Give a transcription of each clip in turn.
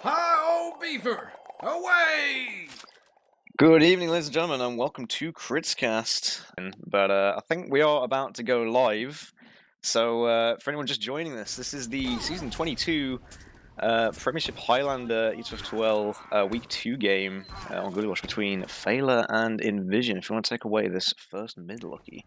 Hi-oh, beaver! Away! Good evening, ladies and gentlemen, and welcome to Critscast. But I think we are about to go live. So for anyone just joining this is the Season 22 Premiership Highlander ETF2L Week 2 game on Good Watch between Feila and inVision. If you want to take away this first mid-lucky.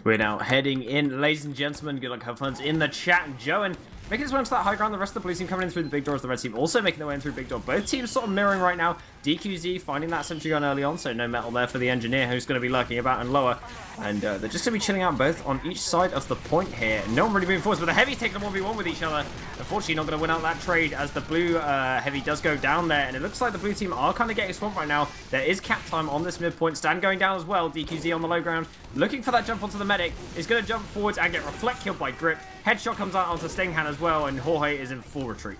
We're now heading in, ladies and gentlemen. Good luck, have fun in the chat. And Joe and making his way into that high ground. The rest of the blue team coming in through the big door as the red team also making their way in through big door. Both teams sort of mirroring right now. DQZ finding that sentry gun early on, so no metal there for the engineer who's going to be lurking about and lower. And they're just going to be chilling out both on each side of the point here. No one really moving forwards, but the heavy's taking a 1v1 with each other. Unfortunately, not going to win out that trade as the blue heavy does go down there. And it looks like the blue team are kind of getting swamped right now. There is cap time on this midpoint. Stand going down as well. DQZ on the low ground, looking for that jump onto the medic. Is going to jump forwards and get reflect killed by Grip. Headshot comes out onto Stinghan as well, and Jorge is in full retreat.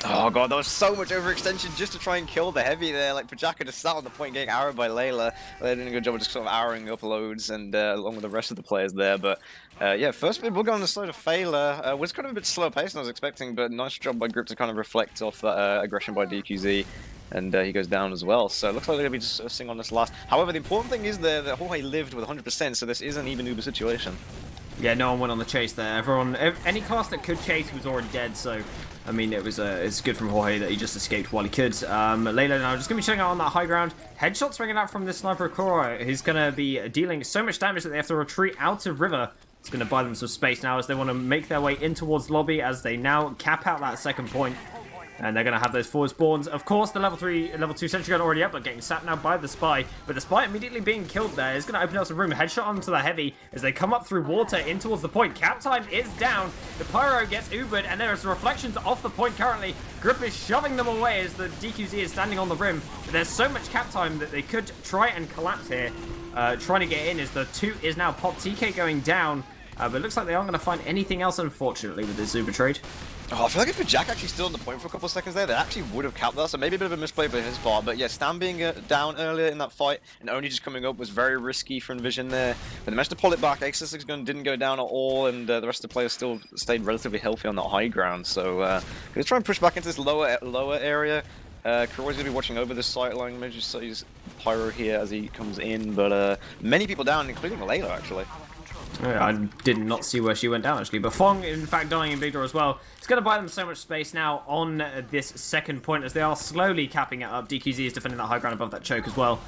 Oh god, that was so much overextension just to try and kill the heavy there. Like, Pajaka just sat on the point getting arrowed by Layla. They did a good job of just sort of arrowing up loads and along with the rest of the players there. But yeah, first bit we'll go on the side of Feila. Was kind of a bit slower pace than I was expecting, but nice job by Grip to kind of reflect off that aggression by DQZ. And he goes down as well, so it looks like they're going to be just sitting on this last. However, the important thing is there that Jorge lived with 100%, so this is an even Uber situation. Yeah, no one went on the chase there. Everyone, any class that could chase was already dead, so I mean, it's good from Jorge that he just escaped while he could. Layla now just going to be chilling out on that high ground. Headshots ringing out from the sniper Koro, who's going to be dealing so much damage that they have to retreat out of river. It's going to buy them some space now as they want to make their way in towards lobby as they now cap out that second point. And they're going to have those forward spawns. Of course, the level 2 sentry gun already up, but getting sapped now by the Spy. But the Spy immediately being killed there is going to open up some room. Headshot onto the Heavy as they come up through water in towards the point. Cap time is down. The Pyro gets Ubered, and there's reflections off the point currently. Grip is shoving them away as the DQZ is standing on the rim. But there's so much cap time that they could try and collapse here. Trying to get in as the 2 is now pop. TK going down. But it looks like they aren't going to find anything else, unfortunately, with this Uber trade. Oh, I feel like if Jack actually stood on the point for a couple of seconds there, they actually would have capped that, so maybe a bit of a misplay by his part. But yeah, Stan being down earlier in that fight and only just coming up was very risky for inVision there. But they managed to pull it back. X6 gun didn't go down at all, and the rest of the players still stayed relatively healthy on that high ground. So gonna try and push back into this lower area. Kuroi's going to be watching over this sight line. Maybe just use Pyro here as he comes in, but many people down, including Layla, actually. I did not see where she went down, actually. But Fong, in fact, dying in big door as well. It's going to buy them so much space now on this second point as they are slowly capping it up. DQZ is defending that high ground above that choke as well.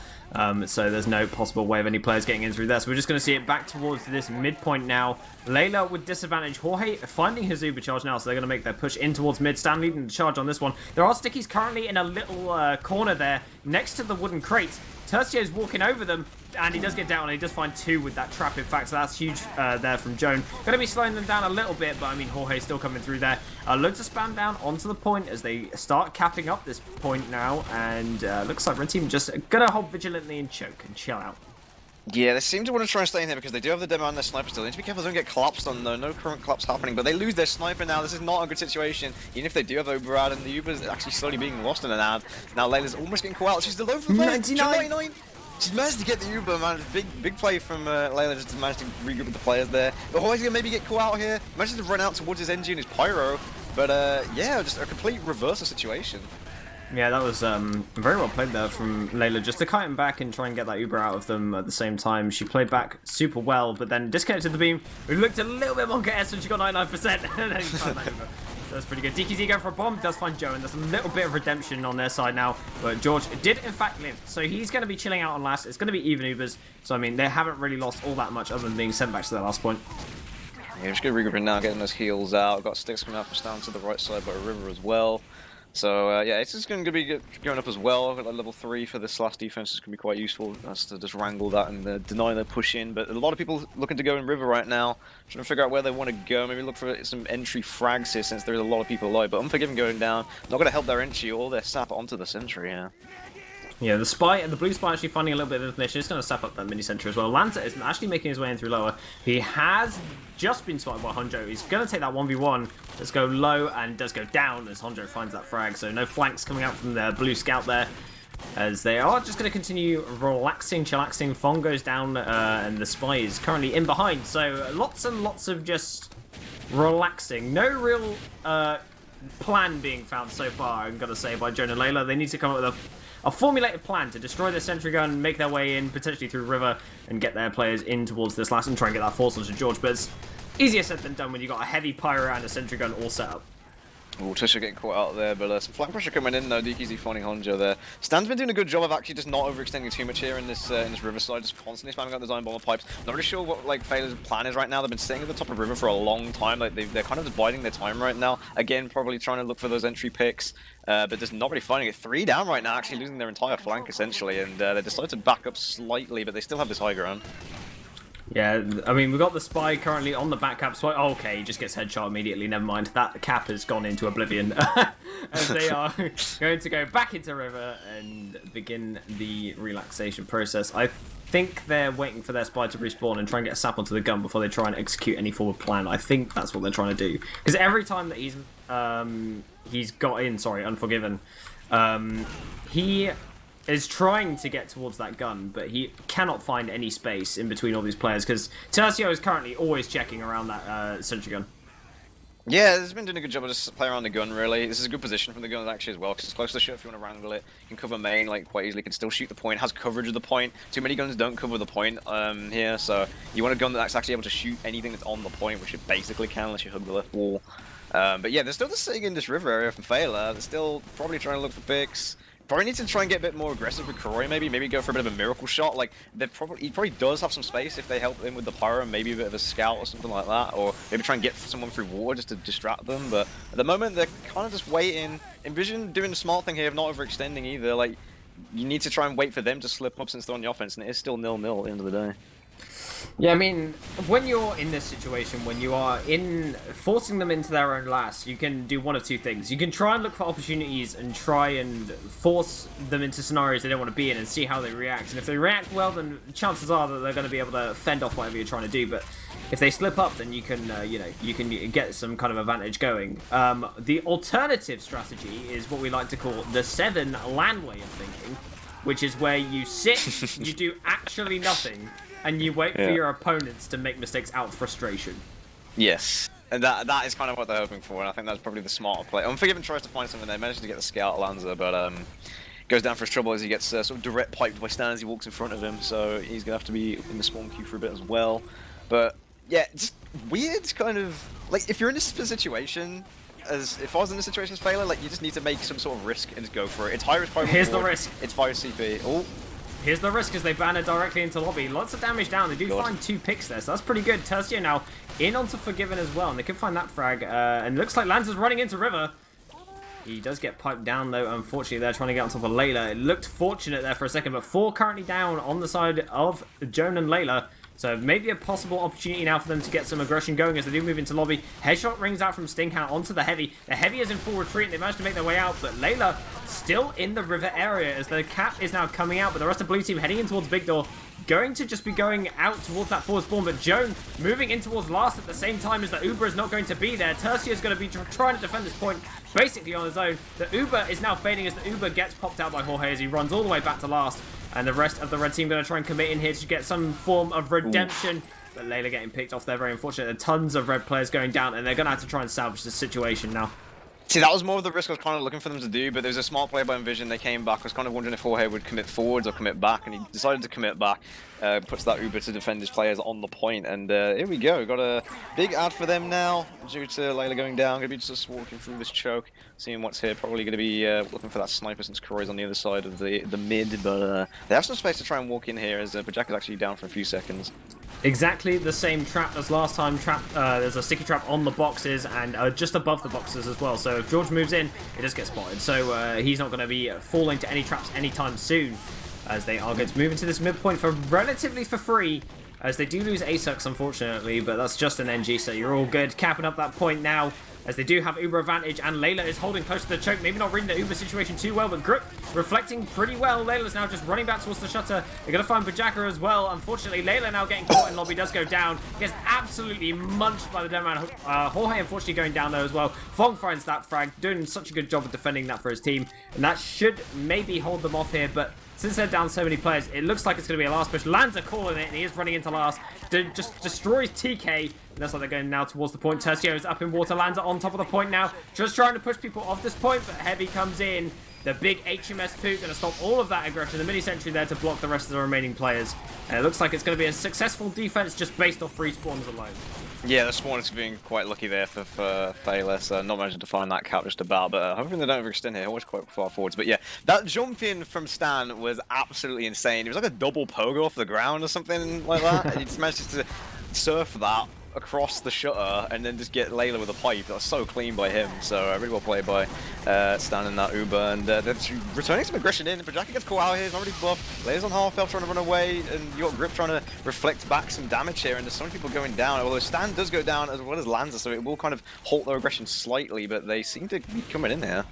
So there's no possible way of any players getting in through there. So we're just going to see it back towards this midpoint now. Layla with disadvantage. Jorge finding his Uber charge now, so they're going to make their push in towards mid. Stan leading the charge on this one. There are stickies currently in a little corner there next to the wooden crate. Tercio's walking over them, and he does get down, and he does find 2 with that trap, in fact, so that's huge there from Joan. Going to be slowing them down a little bit, but I mean, Jorge's still coming through there. Loads of spam down onto the point as they start capping up this point now, and looks like Red Team just going to hold vigilantly and choke and chill out. Yeah, they seem to want to try and stay in here because they do have the demo and their sniper still. They need to be careful they don't get collapsed on though. No current collapse happening, but they lose their sniper now. This is not a good situation. Even if they do have Uberad, and the Uber's actually slowly being lost in an ad. Now Layla's almost getting caught out. She's still over for 99. She's managed to get the Uber, man. Big play from Layla just to manage to regroup with the players there. But Jorge's gonna maybe get caught out here. Manages to run out towards his engine, his Pyro. But yeah, just a complete reversal situation. Yeah, that was very well played there from Layla, just to kite him back and try and get that Uber out of them at the same time. She played back super well, but then disconnected the beam. We looked a little bit more KS when she got 99%, and then found that Uber. That's pretty good. DQZ going for a bomb, does find Joe, and there's a little bit of redemption on their side now. But George did, in fact, live. So he's going to be chilling out on last. It's going to be even Ubers. So, I mean, they haven't really lost all that much other than being sent back to their last point. Yeah, just going to regroup now, getting those heals out. Got sticks coming up and down to the right side by a river as well. So, yeah, it's just going to be going up as well. Got like level 3 for this last defense is going to be quite useful. That's to just wrangle that and deny their push in. But a lot of people looking to go in river right now, trying to figure out where they want to go. Maybe look for some entry frags here since there's a lot of people alive. But Unforgiven going down, not going to help their entry or their sap onto the sentry, yeah. Yeah, the Spy, the blue Spy actually finding a little bit of information. It's going to step up that mini center as well. Lanza is actually making his way in through lower. He has just been spotted by Honjo. He's going to take that 1v1. Let's go low and does go down as Honjo finds that frag. So no flanks coming out from the blue scout there. As they are just going to continue relaxing, chillaxing. Fong goes down and the Spy is currently in behind. So lots and lots of just relaxing. No real plan being found so far, I'm going to say, by Joan and Layla. They need to come up with a formulated plan to destroy the sentry gun, make their way in, potentially through river, and get their players in towards this last and try and get that force onto George. But it's easier said than done when you've got a heavy pyro and a sentry gun all set up. Oh, Tusha getting caught out there, but some flank pressure coming in though. DKZ finding Honjo there. Stan's been doing a good job of actually just not overextending too much here in this riverside, just constantly spamming out the Zion bomber pipes. Not really sure what like Feila's plan is right now. They've been sitting at the top of river for a long time. Like they're kind of just biding their time right now. Again, probably trying to look for those entry picks, but just not really finding it. 3 down right now, actually losing their entire flank essentially, and they decided to back up slightly, but they still have this high ground. Yeah, I mean, we've got the Spy currently on the back cap. So, okay, he just gets headshot immediately. Never mind. That cap has gone into oblivion. As they are going to go back into river and begin the relaxation process. I think they're waiting for their Spy to respawn and try and get a sap onto the gun before they try and execute any forward plan. I think that's what they're trying to do. Because every time that he's got in, sorry, Unforgiven, he is trying to get towards that gun, but he cannot find any space in between all these players because Tercio is currently always checking around that sentry gun. Yeah, he's been doing a good job of just playing around the gun, really. This is a good position from the gun actually as well, because it's close to the shot if you want to wrangle it. You can cover main like quite easily, can still shoot the point, has coverage of the point. Too many guns don't cover the point here, so you want a gun that's actually able to shoot anything that's on the point, which it basically can unless you hug the left wall. But yeah, they're still just sitting in this river area from Feila. They're still probably trying to look for picks. Probably need to try and get a bit more aggressive with Kuroi, maybe go for a bit of a miracle shot. Like, he probably does have some space if they help him with the pyro, and maybe a bit of a scout or something like that, or maybe try and get someone through water just to distract them. But at the moment, they're kind of just waiting. inVision doing the smart thing here of not overextending either. Like, you need to try and wait for them to slip up since they're on the offense, and it is still 0-0 at the end of the day. Yeah, I mean, when you're in this situation, when you are forcing them into their own last, you can do one of two things. You can try and look for opportunities and try and force them into scenarios they don't want to be in and see how they react. And if they react well, then chances are that they're going to be able to fend off whatever you're trying to do. But if they slip up, then you can, you can get some kind of advantage going. The alternative strategy is what we like to call the 7 land way of thinking, which is where you sit, you do actually nothing, and you wait for your opponents to make mistakes out of frustration. Yes. And that is kind of what they're hoping for, and I think that's probably the smarter play. Unforgiven tries to find something there, manages to get the scout Lanza, but goes down for his trouble as he gets sort of direct piped by Stan as he walks in front of him, so he's going to have to be in the spawn queue for a bit as well. But yeah, just weird kind of, like, if you're in this situation, if I was in this situation as Feila, like, you just need to make some sort of risk and just go for it. It's high risk, high reward. Here's the risk. It's fire CP. Oh. Here's the risk as they ban it directly into lobby. Lots of damage down. They do find 2 picks there, so that's pretty good. Tercio now in onto Forgiven as well, and they can find that frag. And it looks like Lanza's running into River. He does get piped down, though. Unfortunately, they're trying to get on top of Layla. It looked fortunate there for a second, but 4 currently down on the side of Joan and Layla. So maybe a possible opportunity now for them to get some aggression going as they do move into lobby. Headshot rings out from Stinghound onto the Heavy. The Heavy is in full retreat and they managed to make their way out, but Layla still in the river area as the cap is now coming out, but the rest of blue team heading in towards Big Door. Going to just be going out towards that forward spawn, but Joan moving in towards last at the same time as the Uber is not going to be there. Tercio is going to be trying to defend this point basically on his own. The Uber is now fading as the Uber gets popped out by Jorge as he runs all the way back to last. And the rest of the red team going to try and commit in here to get some form of redemption. Oof. But Layla getting picked off there, very unfortunate. There are tons of red players going down, and they're going to have to try and salvage the situation now. See, that was more of the risk I was kind of looking for them to do, but there was a smart play by inVision. They came back. I was kind of wondering if Jorge would commit forwards or commit back, and he decided to commit back. Puts that Uber to defend his players on the point, and here we go. Got a big ad for them now due to Layla going down. Going to be just walking through this choke, seeing what's here. Probably going to be looking for that sniper since Kuroi's on the other side of the mid, but they have some space to try and walk in here as Bajak is actually down for a few seconds. Exactly the same trap as last time. There's a sticky trap on the boxes and just above the boxes as well. So if George moves in, it does get spotted. So he's not going to be falling to any traps anytime soon, as they are going to move into this midpoint for relatively for free, as they do lose Asux unfortunately, but that's just an NG, so you're all good. Capping up that point now, as they do have Uber advantage, and Layla is holding close to the choke. Maybe not reading the Uber situation too well, but Grip reflecting pretty well. Layla's now just running back towards the shutter. They're going to find Bajaka as well. Unfortunately, Layla now getting caught in lobby does go down. Gets absolutely munched by the demo man. Jorge unfortunately going down there as well. Fong finds that frag, doing such a good job of defending that for his team, and that should maybe hold them off here, but since they're down so many players, it looks like it's going to be a last push. Lanza calling it, and he is running into last. Just destroys TK. Looks like they're going now towards the point. Tercio is up in water. Lanza on top of the point now. Just trying to push people off this point, but Heavy comes in. The big HMS Poot going to stop all of that aggression. The mini-sentry there to block the rest of the remaining players. And it looks like it's going to be a successful defense just based off free spawns alone. Yeah, the spawn is being quite lucky there for Feila, so not managing to find that cap just about, but hoping they don't overextend here, always quite far forwards. But yeah, that jump in from Stan was absolutely insane. It was like a double pogo off the ground or something like that, and he just managed to surf that across the shutter and then just get Layla with a pipe. That was so clean by him, so really well played by Stan in that Uber, and they're returning some aggression in, but Jackie gets caught out here, he's not really buffed. Layla's on half health trying to run away, and you got Grip trying to reflect back some damage here, and there's so many people going down, although Stan does go down as well as Lanza, so it will kind of halt their aggression slightly, but they seem to be coming in here.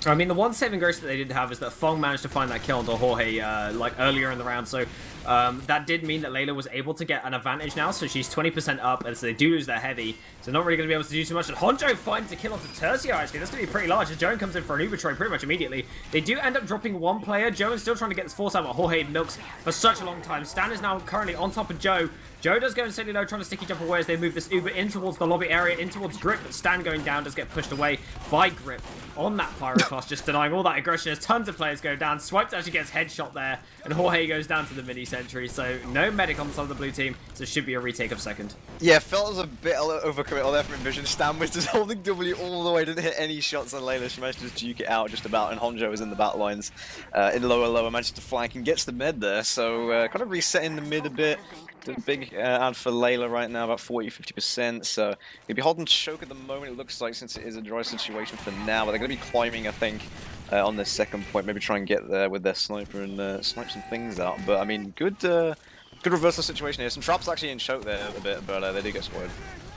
I mean, the one saving grace that they did have is that Fong managed to find that kill onto Jorge like earlier in the round, so that did mean that Layla was able to get an advantage now, so she's 20% up, as they do lose their heavy, so not really going to be able to do too much. And Honjo finds a kill onto Tercio, actually. That's going to be pretty large, as Joan comes in for an Uber try pretty much immediately. They do end up dropping one player. Joan's still trying to get this force out, but Jorge milks for such a long time. Stan is now currently on top of Joe. Joe does go insanely low, trying to sticky jump away as they move this Uber in towards the lobby area, in towards Grip, but Stan going down does get pushed away by Grip on that Pyro class, just denying all that aggression as tons of players go down. Swipes actually gets headshot there, and Jorge goes down to the mini-sentry, so no medic on the side of the blue team, so it should be a retake of second. Yeah, felt as a bit overcommittal there from inVision. Stan was just holding W all the way, didn't hit any shots on Layla. She managed to just juke it out just about, and Honjo was in the battle lines in lower, managed to flank and gets the med there, so kind of resetting the mid a bit. Did a big ad for Layla right now, about 40-50%, so he'll be holding choke at the moment, it looks like, since it is a dry situation for now, but they're going to be climbing, I think, on this second point, maybe try and get there with their sniper and snipe some things out, but I mean, good reversal situation here. Some traps actually in choke there a bit, but they do get spotted.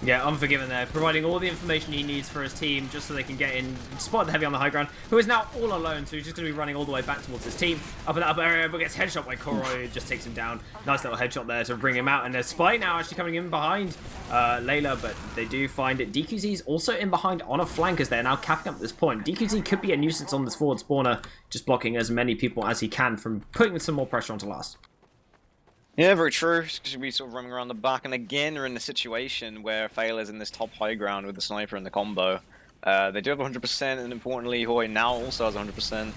Yeah, Unforgiven there, providing all the information he needs for his team just so they can get in, spot the Heavy on the high ground, who is now all alone, so he's just going to be running all the way back towards his team. Up in that upper area, but gets headshot by Koroi, just takes him down. Nice little headshot there to bring him out, and there's Spy now actually coming in behind Layla, but they do find it. DQZ is also in behind on a flank as they're now capping up this point. DQZ could be a nuisance on this forward spawner, just blocking as many people as he can from putting some more pressure onto last. Yeah, very true. Should be sort of running around the back, and again, we're in the situation where Feila's in this top high ground with the sniper and the combo. They do have 100%, and importantly, Hoi now also has 100%.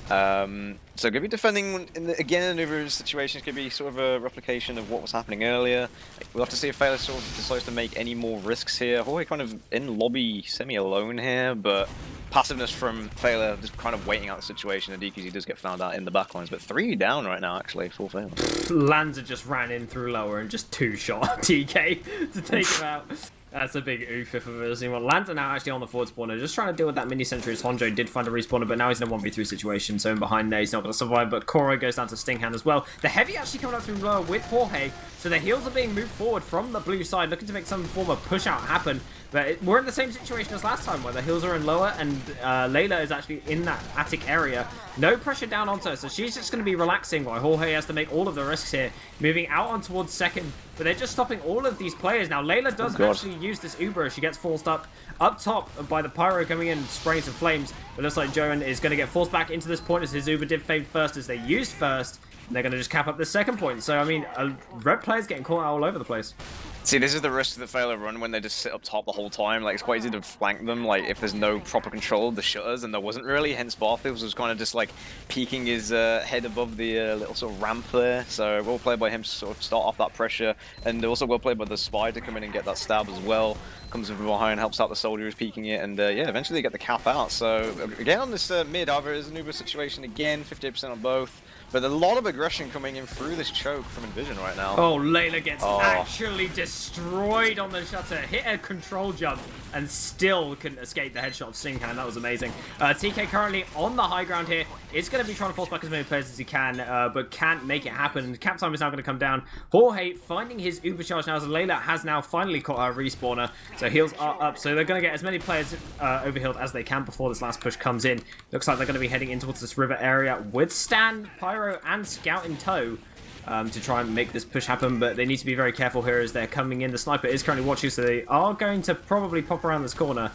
So going to be defending again in another situation. It's going to be sort of a replication of what was happening earlier. We'll have to see if Feila sort of decides to make any more risks here. Hoi kind of in lobby semi-alone here, but passiveness from Feila, just kind of waiting out the situation, and DQZ does get found out in the backlines, but 3 down right now actually for Feila. Lanza just ran in through lower and just 2-shot TK to take him out. That's a big oof if I've ever seen one. Lanza now actually on the forward spawner, just trying to deal with that mini-sentry as Honjo did find a respawner, but now he's in a 1v3 situation, so in behind there he's not going to survive, but Koroi goes down to Stinghand as well. The Heavy actually coming up through lower with Jorge, so the heals are being moved forward from the blue side, looking to make some form of push-out happen, but we're in the same situation as last time, where the heals are in lower, and Layla is actually in that attic area. No pressure down onto her, so she's just going to be relaxing while Jorge has to make all of the risks here, moving out on towards second, but they're just stopping all of these players. Now, Layla does actually use this Uber as she gets forced up top by the Pyro coming in and spraying some flames. But it looks like Joan is going to get forced back into this point as his Uber did fade first as they used first. And they're going to just cap up the second point. So, I mean, red players getting caught out all over the place. See, this is the risk that Feila run when they just sit up top the whole time. Like, it's quite easy to flank them, like, if there's no proper control of the shutters, and there wasn't really, hence Barfield was kind of just, like, peeking his head above the little sort of ramp there. So, well played by him to sort of start off that pressure, and also well played by the Spy to come in and get that stab as well. Comes in from behind, helps out the soldier who's peeking it, and yeah, eventually they get the cap out. So, again on this mid, however, is an Uber situation again, 58% on both. But a lot of aggression coming in through this choke from inVision right now. Oh, Layla gets actually destroyed on the shutter. Hit a control jump and still couldn't escape the headshot of Stinghand. That was amazing. TK currently on the high ground here. Is going to be trying to force back as many players as he can, but can't make it happen. Cap time is now going to come down. Jorge finding his Uber charge now as Layla has now finally caught her respawner. So heals are up. So they're going to get as many players overhealed as they can before this last push comes in. Looks like they're going to be heading in towards this river area with Stan, Pyro, and Scout in tow to try and make this push happen, but they need to be very careful here as they're coming in. The sniper is currently watching, so they are going to probably pop around this corner.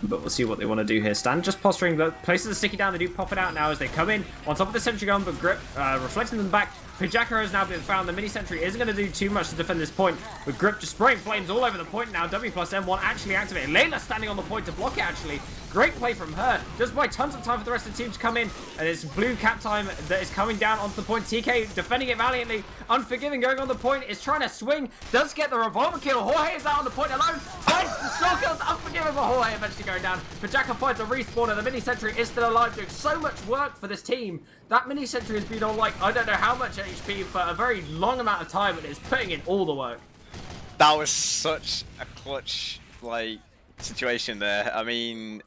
but we'll see what they want to do here. Stan just posturing, the places are sticky down. They do pop it out now as they come in on top of the sentry gun, but Grip reflecting them back. Pijaka has now been found. The mini sentry isn't going to do too much to defend this point, with Grip just spraying flames all over the point now. W plus M1 actually activated. Layla standing on the point to block it, actually. Great play from her. Just buy tons of time for the rest of the team to come in, and it's blue cap time that is coming down onto the point. TK defending it valiantly. Unforgiving going on the point, is trying to swing, does get the revolver kill. Jorge is out on the point alone, finds the shot kills. Unforgiving for Jorge eventually going down. Pijaka finds a respawn, and the mini sentry is still alive, doing so much work for this team. That mini sentry has been on, like, I don't know how much HP for a very long amount of time, and it's putting in all the work. That was such a clutch, like, situation there. I mean,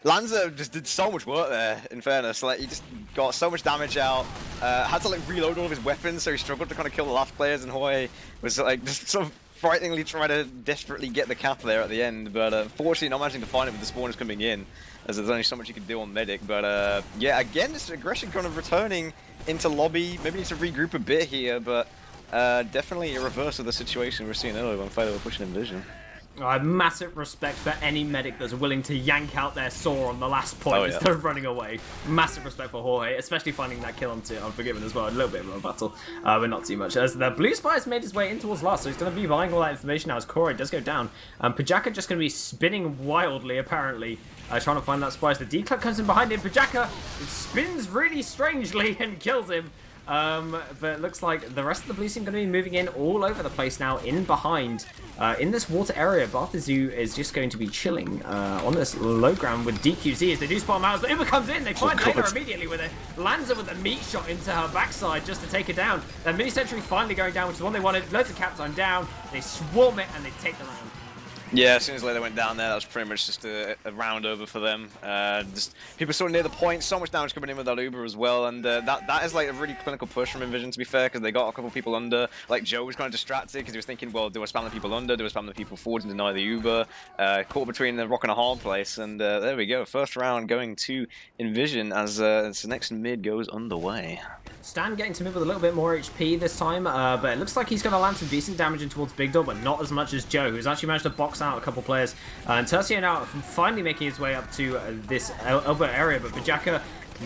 Lanza just did so much work there, in fairness. Like, he just got so much damage out, had to, like, reload all of his weapons, so he struggled to kind of kill the last players, and Jorge was, like, just sort of frighteningly trying to desperately get the cap there at the end, but unfortunately not managing to find it with the spawners coming in, as there's only so much you can do on medic. But yeah, again, this aggression kind of returning into lobby. Maybe need to regroup a bit here, but definitely a reverse of the situation we're seeing earlier when Feila were pushing inVision. I have massive respect for any medic that's willing to yank out their saw on the last point instead of running away. Massive respect for Jorge, especially finding that kill onto Unforgiven as well. A little bit of a battle, but not too much. As the blue spy has made his way in towards last, so he's going to be buying all that information now as Corey does go down. Pijaka just going to be spinning wildly, apparently, trying to find that spy. As the D-Club comes in behind him, Pijaka spins really strangely and kills him. But it looks like the rest of the blue team going to be moving in all over the place now, in behind. In this water area, Barthazu is just going to be chilling on this low ground with DQZ as they do spot him out. As the Uber comes in, they find Layla immediately with it. Lands her with a meat shot into her backside just to take her down. The mini sentry finally going down, which is the one they wanted. Loads of cap time down. They swarm it and they take the round. Yeah, as soon as Layla went down there, that was pretty much just a round over for them. Just people sort of near the point, so much damage coming in with that Uber as well, and that is like a really clinical push from inVision, to be fair, because they got a couple people under. Like Joe was kind of distracted because he was thinking, well, do I spam the people under? Do I spam the people forward and deny the Uber? Caught between the rock and a hard place, and there we go. First round going to inVision as the next mid goes underway. Stan getting to mid with a little bit more HP this time, but it looks like he's going to land some decent damage in towards Big Door, but not as much as Joe, who's actually managed to box out a couple players. And Tercio now finally making his way up to this elbow area, but Pijaka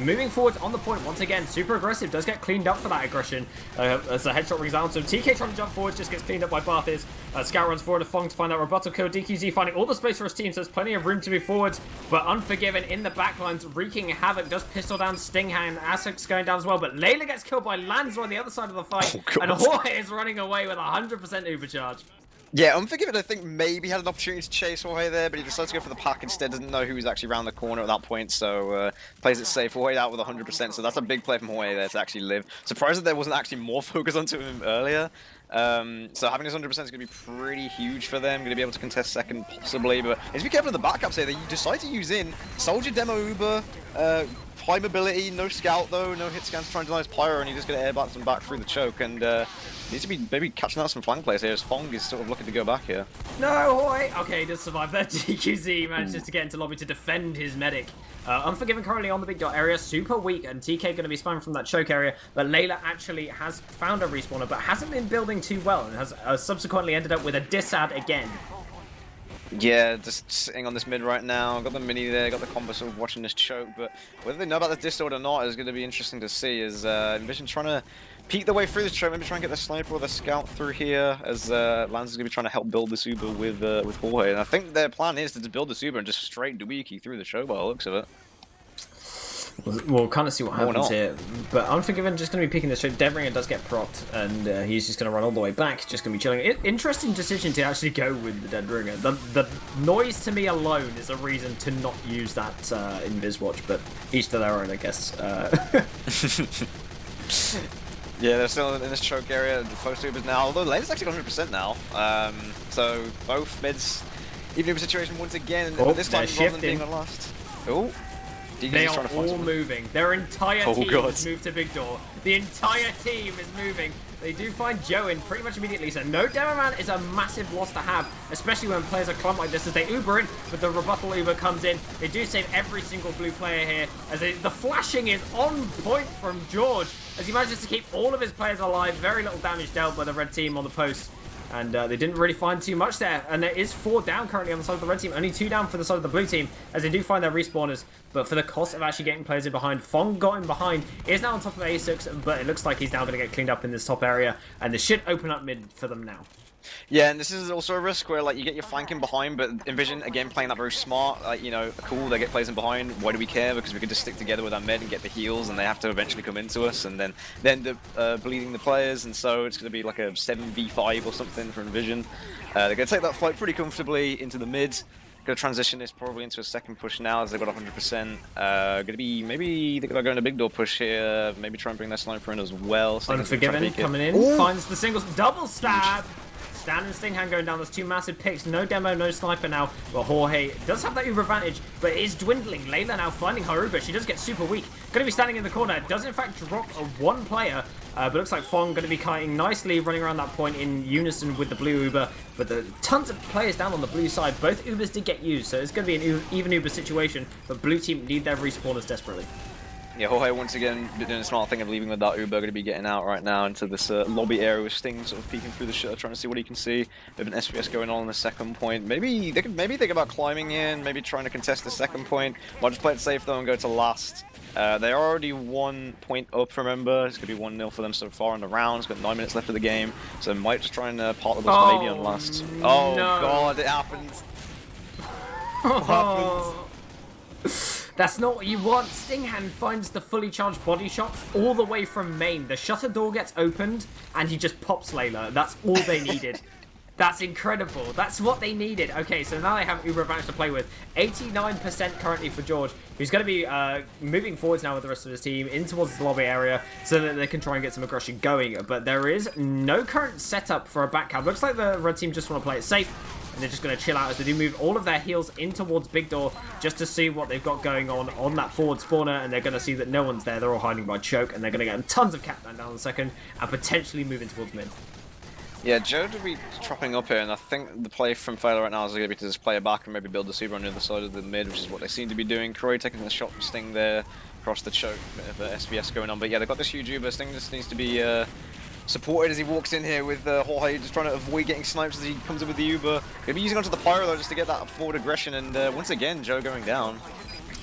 moving forward on the point once again, super aggressive, does get cleaned up for that aggression as the headshot rings out. So TK trying to jump forward, just gets cleaned up by Barthes. Scout runs forward to Fong to find that rebuttal kill. DQZ finding all the space for his team, so there's plenty of room to move forward. But Unforgiven in the backlines, wreaking havoc, does pistol down Stinghand. Asek's going down as well, but Layla gets killed by Lanza on the other side of the fight, and Jorge is running away with 100% Uber charge. Yeah, Unforgiven, I think maybe had an opportunity to chase Jorge there, but he decides to go for the pack instead. Doesn't know who was actually around the corner at that point, so plays it safe. Jorge out with 100%, so that's a big play from Jorge there to actually live. Surprised that there wasn't actually more focus onto him earlier. So having his 100% is going to be pretty huge for them. Going to be able to contest second, possibly, but just be careful of the backups here. They decide to use in Soldier Demo Uber, high mobility, no scout though, no hit scans trying to deny his pyro, and he just going to airbats them back through the choke, and needs to be maybe catching out some flank players here as Fong is sort of looking to go back here. No, Jorge! Okay, he does survive there. DQZ manages to get into lobby to defend his medic. Unforgiven currently on the big dot area, super weak, and TK going to be spamming from that choke area, but Layla actually has found a respawner, but hasn't been building too well, and has subsequently ended up with a disad again. Yeah, just sitting on this mid right now. Got the mini there, got the combo sort of watching this choke, but whether they know about the discord or not is going to be interesting to see. Is inVision trying to peek their way through this choke, maybe try and get the sniper or the scout through here, as Lance is going to be trying to help build this Uber with Jorge. And I think their plan is to build this Uber and just straight Dweeki through the choke by the looks of it. We'll kind of see what happens here, but Unforgiven just going to be peeking this straight. Devringer does get propped, and he's just going to run all the way back, just going to be chilling. Interesting decision to actually go with the Deadringer. The noise to me alone is a reason to not use that invis watch, but each to their own, I guess. Yeah, they're still in this choke area, close to Ubers now, although Lane's actually 100% now. So both mids, even Uber situation once again, but this time rather than being the last. Oh. They are all moving. Their entire team has moved to Big Door. The entire team is moving. They do find Joe in pretty much immediately, so no Demo Man is a massive loss to have, especially when players are clumped like this as they Uber in, but the rebuttal Uber comes in. They do save every single blue player here, as the flashing is on point from George, as he manages to keep all of his players alive. Very little damage dealt by the red team on the post. and they didn't really find too much there. And there is 4 down currently on the side of the red team, only 2 down for the side of the blue team, as they do find their respawners. But for the cost of actually getting players in behind, Fong got in behind, is now on top of A6, but it looks like he's now going to get cleaned up in this top area, and this should open up mid for them now. Yeah, and this is also a risk where like you get your flanking behind, but inVision again playing that very smart. Like, you know, cool, they get players in behind. Why do we care? Because we can just stick together with our mid and get the heals, and they have to eventually come into us, and then end up bleeding the players. And so it's going to be like a 7v5 or something for inVision. They're going to take that fight pretty comfortably into the mid. Going to transition this probably into a second push now as they've got 100%. Going to be maybe they're going to go in a big door push here. Maybe try and bring their sniper in as well. Unforgiven coming in, Ooh. finds the singles, double stab. Stan and Stinghand going down. There's 2 massive picks. No demo, no sniper now. But Jorge does have that uber advantage, but is dwindling. Layla now finding her uber. She does get super weak. Going to be standing in the corner. Does in fact drop a 1 player. But looks like Fong going to be kiting nicely, running around that point in unison with the blue uber. But there are tons of players down on the blue side. Both ubers did get used, so it's going to be an even uber situation. But blue team need their respawners desperately. Yeah, Jorge once again doing a smart thing of leaving with that Uber, going to be getting out right now into this lobby area with Sting sort of peeking through the shutter, trying to see what he can see. Bit of an SVS going on in the second point. Maybe they could think about climbing in, maybe trying to contest the second point. Might just play it safe though and go to last. They're already 1 point up, remember. It's going to be 1-0 for them so far in the round. It's got 9 minutes left of the game, so might just try and part the bus maybe on last. Oh no. God, it happened. What happened? That's not what you want. Stinghand finds the fully charged body shot all the way from main. The shutter door gets opened, and he just pops Layla. That's all they needed. That's incredible. That's what they needed. Okay, so now they have uber advantage to play with. 89% currently for George, who's going to be moving forwards now with the rest of his team in towards the lobby area so that they can try and get some aggression going. But there is no current setup for a back cab. Looks like the red team just want to play it safe, and they're just going to chill out as they do move all of their heals in towards Big Door just to see what they've got going on that forward spawner, and they're going to see that no one's there. They're all hiding by choke, and they're going to get tons of cap down the second and potentially moving towards mid. Yeah, Joe will be chopping up here, and I think the play from Feila right now is going to be to just play it back and maybe build the super on the other side of the mid, which is what they seem to be doing. Croy taking the shot from Sting there, across the choke, bit of SVS going on. But yeah, they've got this huge Uber. Sting just needs to be supported as he walks in here with Jorge, just trying to avoid getting sniped as he comes in with the Uber. Going to be using onto the Pyro though, just to get that forward aggression, and once again, Joe going down.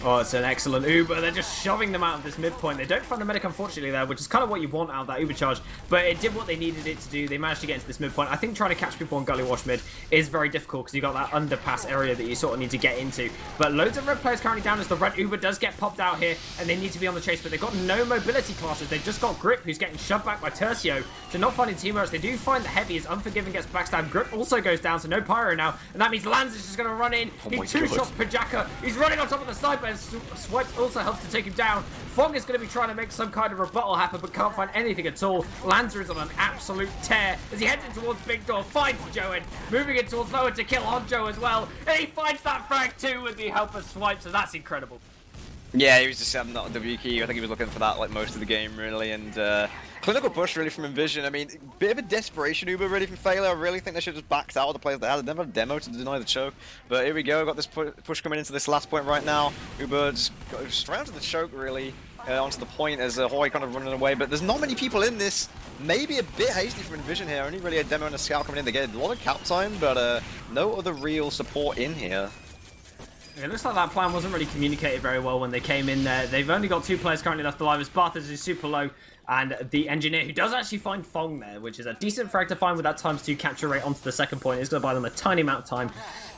Oh, it's an excellent Uber. They're just shoving them out of this midpoint. They don't find a medic, unfortunately, there, which is kind of what you want out of that Uber charge. But it did what they needed it to do. They managed to get into this midpoint. I think trying to catch people on Gully Wash mid is very difficult because you've got that underpass area that you sort of need to get into. But loads of red players currently down as the red Uber does get popped out here, and they need to be on the chase. But they've got no mobility classes. They've just got Grip, who's getting shoved back by Tercio. So not finding teammates. They do find the Heavy as Unforgiven gets backstabbed. Grip also goes down, so no Pyro now. And that means Lanz is just going to run in. He 2 shots per Jacker. He's running on top of the sniper, and Swipes also helps to take him down. Fong is going to be trying to make some kind of rebuttal happen, but can't find anything at all. Lanza is on an absolute tear as he heads in towards Big Door, finds Joe in, moving in towards lower to kill Honjo as well, and he finds that frag too with the help of Swipe, so that's incredible. Yeah, he was just having that W key. I think he was looking for that like most of the game, really, and clinical push really from inVision. I mean, bit of a desperation Uber really from Feila. I really think they should have just backed out of the players they had. They never have a demo to deny the choke, but here we go. Got this push coming into this last point right now. Uber just got straight onto the choke really, onto the point as Hawaii kind of running away, but there's not many people in this. Maybe a bit hasty from inVision here. Only really a demo and a scout coming in. They get a lot of cap time, but no other real support in here. It looks like that plan wasn't really communicated very well when they came in there. They've only got 2 players currently left alive as Barthas is super low, and the Engineer, who does actually find Fong there, which is a decent frag to find with that ×2 capture rate onto the second point. It's going to buy them a tiny amount of time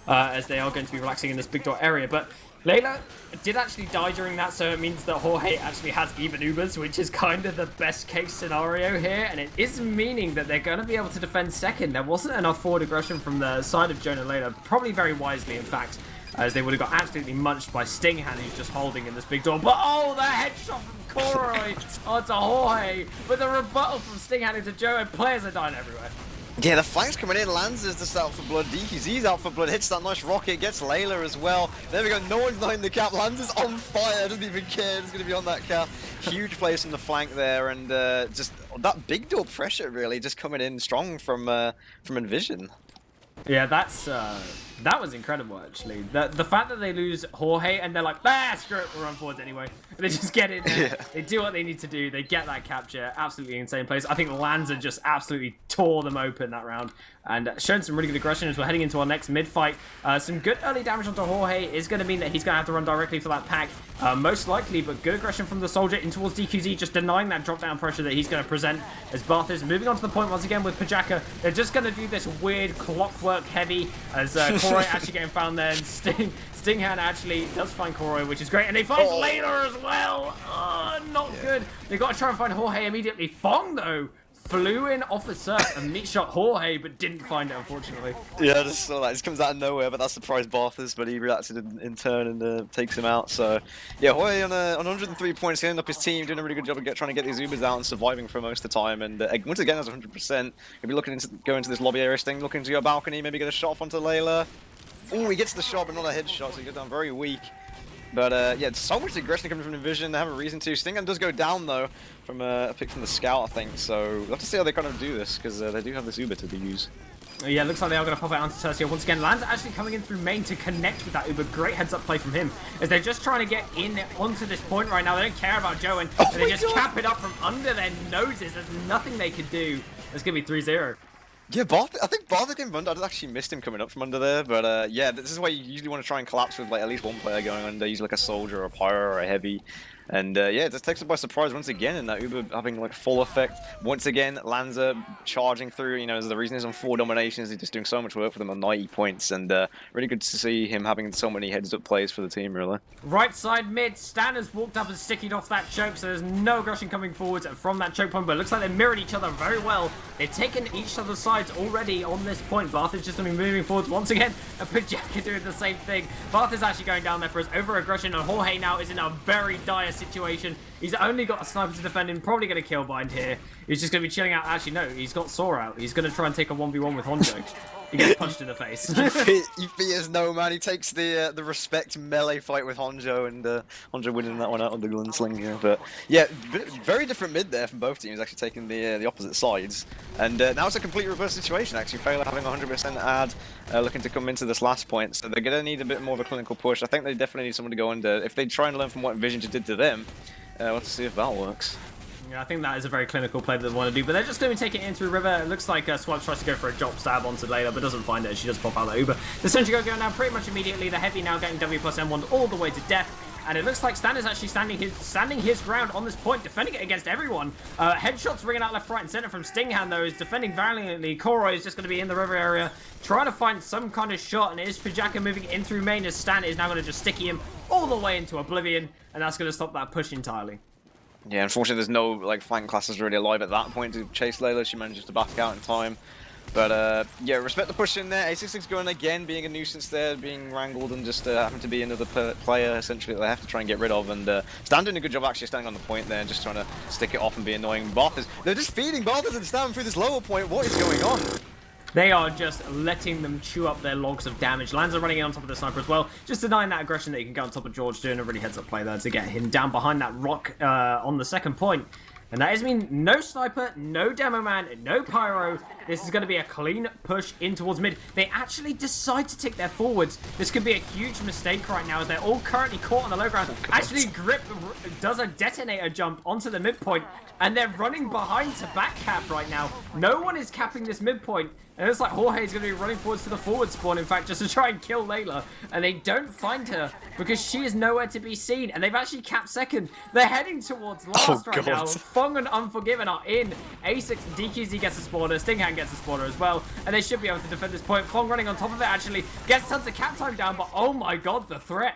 as they are going to be relaxing in this Big Door area. But Layla did actually die during that, so it means that Jorge actually has even Ubers, which is kind of the best case scenario here, and it is meaning that they're going to be able to defend second. There wasn't enough forward aggression from the side of Jonah Layla, probably very wisely in fact, as they would have got absolutely munched by Stinghand, who's just holding in this Big Door. But oh, the headshot from Koroi onto Jorge, but the rebuttal from Stinghand into Joe, and players are dying everywhere. Yeah, the flank's coming in. Lanz is just out for blood. DQZ's out for blood. Hits that nice rocket. Gets Layla as well. There we go. No one's behind the cap. Lanz is on fire. Doesn't even care. He's going to be on that cap. Huge place on the flank there. And just that Big Door pressure really just coming in strong from inVision. Yeah, that's That was incredible, actually. The fact that they lose Jorge and they're like, screw it, we'll run forwards anyway. They just get in there. Yeah. They do what they need to do. They get that capture. Absolutely insane place. I think Lanza just absolutely tore them open that round and shown some really good aggression as we're heading into our next mid-fight. Some good early damage onto Jorge is going to mean that he's going to have to run directly for that pack. Most likely, but good aggression from the soldier in towards DQZ, just denying that drop-down pressure that he's going to present as Barth is moving on to the point once again with Pajaka. They're just going to do this weird clockwork heavy as Koroi actually getting found there, and Stinghand actually does find Koroi, which is great, and they find Layla as well. Not good. They got to try and find Jorge immediately. Fong, though, flew in off the surf and meat shot Jorge, but didn't find it, unfortunately. Yeah, I just saw that. It just comes out of nowhere, but that surprised Barthas, but he reacted in turn and takes him out. So, yeah, Jorge on 103 points, getting up his team, doing a really good job of trying to get these Ubers out and surviving for most of the time. And once again, that's 100%. He'll be looking to go into this lobby area thing, looking to your balcony, maybe get a shot off onto Layla. Oh, he gets the shot, but not a headshot, so he goes down very weak. But yeah, so much aggression coming from inVision. They have a reason to. Stinghand does go down though from a pick from the scout, I think. So we'll have to see how they kind of do this because they do have this Uber to use. Yeah, looks like they are going to pop it onto Tercio once again. Lanza actually coming in through main to connect with that Uber. Great heads-up play from him as they're just trying to get in onto this point right now. They don't care about Joe, and they just cap it up from under their noses. There's nothing they could do. It's going to be 3-0. Yeah, I think Barth getting run. I actually missed him coming up from under there, but yeah, this is why you usually want to try and collapse with like at least one player going under, usually like a soldier or a pyro or a heavy. And yeah, it just takes it by surprise once again, and that Uber having like full effect. Once again, Lanza charging through, you know, the reason he's on 4 dominations, he's just doing so much work for them on 90 points, and really good to see him having so many heads-up plays for the team, really. Right side mid, Stan has walked up and stickied off that choke, so there's no aggression coming forwards from that choke point, but it looks like they mirrored each other very well. They've taken each other's sides already on this point. Barth is just going to be moving forwards once again, and Pajaka doing the same thing. Barth is actually going down there for his over-aggression, and Jorge now is in a very dire situation. He's only got a sniper to defend him, probably going to kill bind here. He's just going to be chilling out. Actually, no, he's got Saw out. He's going to try and take a 1v1 with Honjo. He gets punched in the face. He fears no man. He takes the respect melee fight with Honjo, and Honjo winning that one out on the gunslinger. But yeah, very different mid there from both teams, actually taking the opposite sides. And now it's a complete reverse situation, actually. Feila having 100% ad, looking to come into this last point. So they're going to need a bit more of a clinical push. I think they definitely need someone to go under. If they try and learn from what inVision just did to them, we'll have to see if that works. Yeah, I think that is a very clinical play that they want to do, but they're just going to take it in through River. It looks like Swipes tries to go for a drop stab onto Layla, but doesn't find it. She does pop out that Uber. The Sentry going down pretty much immediately. The Heavy now getting W plus M1 all the way to death. And it looks like Stan is actually standing his ground on this point, defending it against everyone. Headshots ringing out left, right, and center from Stinghand, though, is defending valiantly. Koroi is just going to be in the river area, trying to find some kind of shot, and it is Pajaka moving in through main as Stan is now going to just sticky him all the way into oblivion, and that's going to stop that push entirely. Yeah, unfortunately, there's no like flank classes really alive at that point to chase Layla. She manages to back out in time. But yeah, respect the push in there. A66 going again, being a nuisance there, being wrangled, and just having to be another player essentially that they have to try and get rid of. And Stan doing a good job actually standing on the point there, and just trying to stick it off and be annoying. They're just feeding Barthas and Stan through this lower point. What is going on? They are just letting them chew up their logs of damage. Lanza running in on top of the sniper as well, just denying that aggression that you can go on top of George, doing a really heads-up play there to get him down behind that rock on the second point. And that is mean no sniper, no demo man, no pyro. This is going to be a clean push in towards mid. They actually decide to take their forwards. This could be a huge mistake right now as they're all currently caught on the low ground. Actually, Grip does a detonator jump onto the midpoint, and they're running behind to back cap right now. No one is capping this midpoint. And it looks like Jorge is going to be running forwards to the forward spawn, in fact, just to try and kill Layla. And they don't find her because she is nowhere to be seen. And they've actually capped second. They're heading towards last right now. Fong and Unforgiven are in. A6 DQZ gets a spawner. Stinghand gets a spawner as well. And they should be able to defend this point. Fong running on top of it, actually. Gets tons of cap time down, but oh my god, the threat.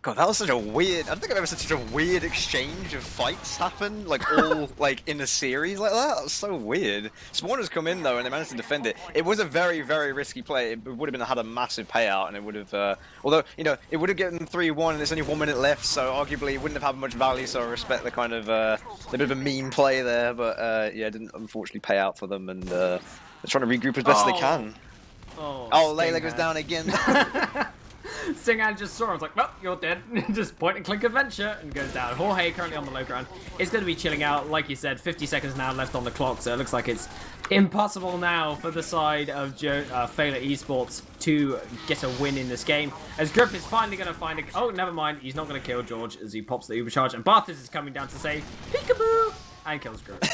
God, that was such a weird... I don't think I've ever seen such a weird exchange of fights happen, like, all, like, in a series like that. That was so weird. Spawners come in, though, and they managed to defend it. It was a very, very risky play. It would have had a massive payout, and it would have... although, you know, it would have gotten 3-1, and there's only 1 minute left, so arguably it wouldn't have had much value, so I respect the kind of... the bit of a mean play there, but, yeah, it didn't unfortunately pay out for them, and they're trying to regroup as best they can. Oh, Layla goes down again. Stinghand just saw him, was like, well, you're dead. Just point and click adventure, and goes down. Jorge currently on the low ground is going to be chilling out. Like you said, 50 seconds now left on the clock, so it looks like it's Impossible now for the side of Feila eSports to get a win in this game. As Grip is finally going to find a... Oh, never mind. He's not going to kill George as he pops the Uber charge. And Barthis is coming down to say, peekaboo! And kills Grip.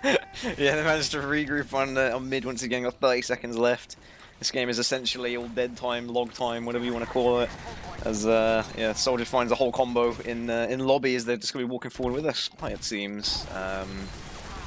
Yeah, they managed to regroup on mid once again. Got 30 seconds left. This game is essentially all dead time, log time, whatever you want to call it. As yeah, Soldier finds a whole combo in lobby as they're just going to be walking forward with us, it seems.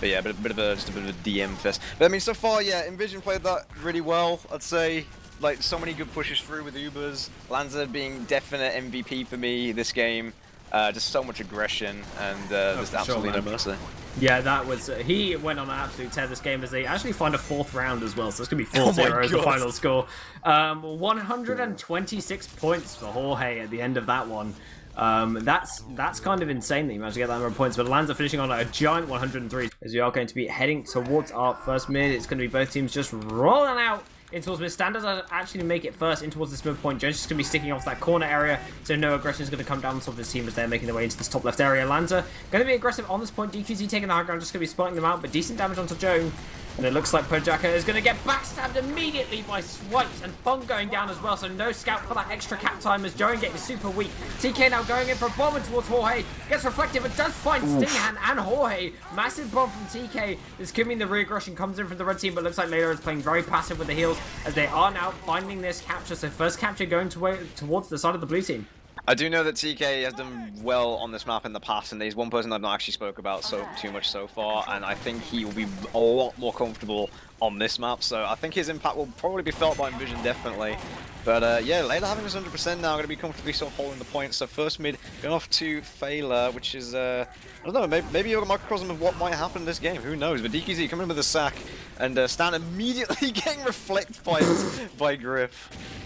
But yeah, just a bit of a DM fest. But I mean, so far, yeah, inVision played that really well, I'd say. Like, so many good pushes through with Ubers. Lanza being definite MVP for me this game. Just so much aggression and just absolutely no mercy. Yeah, that was... he went on an absolute tear this game as they actually find a 4th round as well, so it's going to be 4-0 as the final score. 126 points for Jorge at the end of that one. That's kind of insane that you managed to get that number of points, but Lanza finishing on a giant 103 as we are going to be heading towards our first mid. It's going to be both teams just rolling out in towards mid. Standards are actually make it first in towards this mid point. Jones is going to be sticking off that corner area, so no aggression is going to come down on top of his team as they're making their way into this top left area. Lanza going to be aggressive on this point. DQZ taking the high ground, just going to be spotting them out, but decent damage onto Joan. And it looks like Pojaka is going to get backstabbed immediately by Swipes, and Fong going down as well, so no scout for that extra cap time as Joan getting super weak. TK now going in for a bomb towards Jorge, gets reflective and does find Stinghand and Jorge. Massive bomb from TK. This could mean the re-aggression comes in from the red team, but looks like Layla is playing very passive with the heals as they are now finding this capture. So first capture going towards the side of the blue team. I do know that TK has done well on this map in the past, and he's one person I've not actually spoke about too much so far, and I think he will be a lot more comfortable on this map, so I think his impact will probably be felt by inVision, definitely. But yeah, Layla having this 100% now, going to be comfortably sort of holding the point. So first mid going off to Feila, which is, I don't know, maybe a microcosm of what might happen in this game, who knows. But DQZ coming in with a sack, and Stan immediately getting reflect by Grip.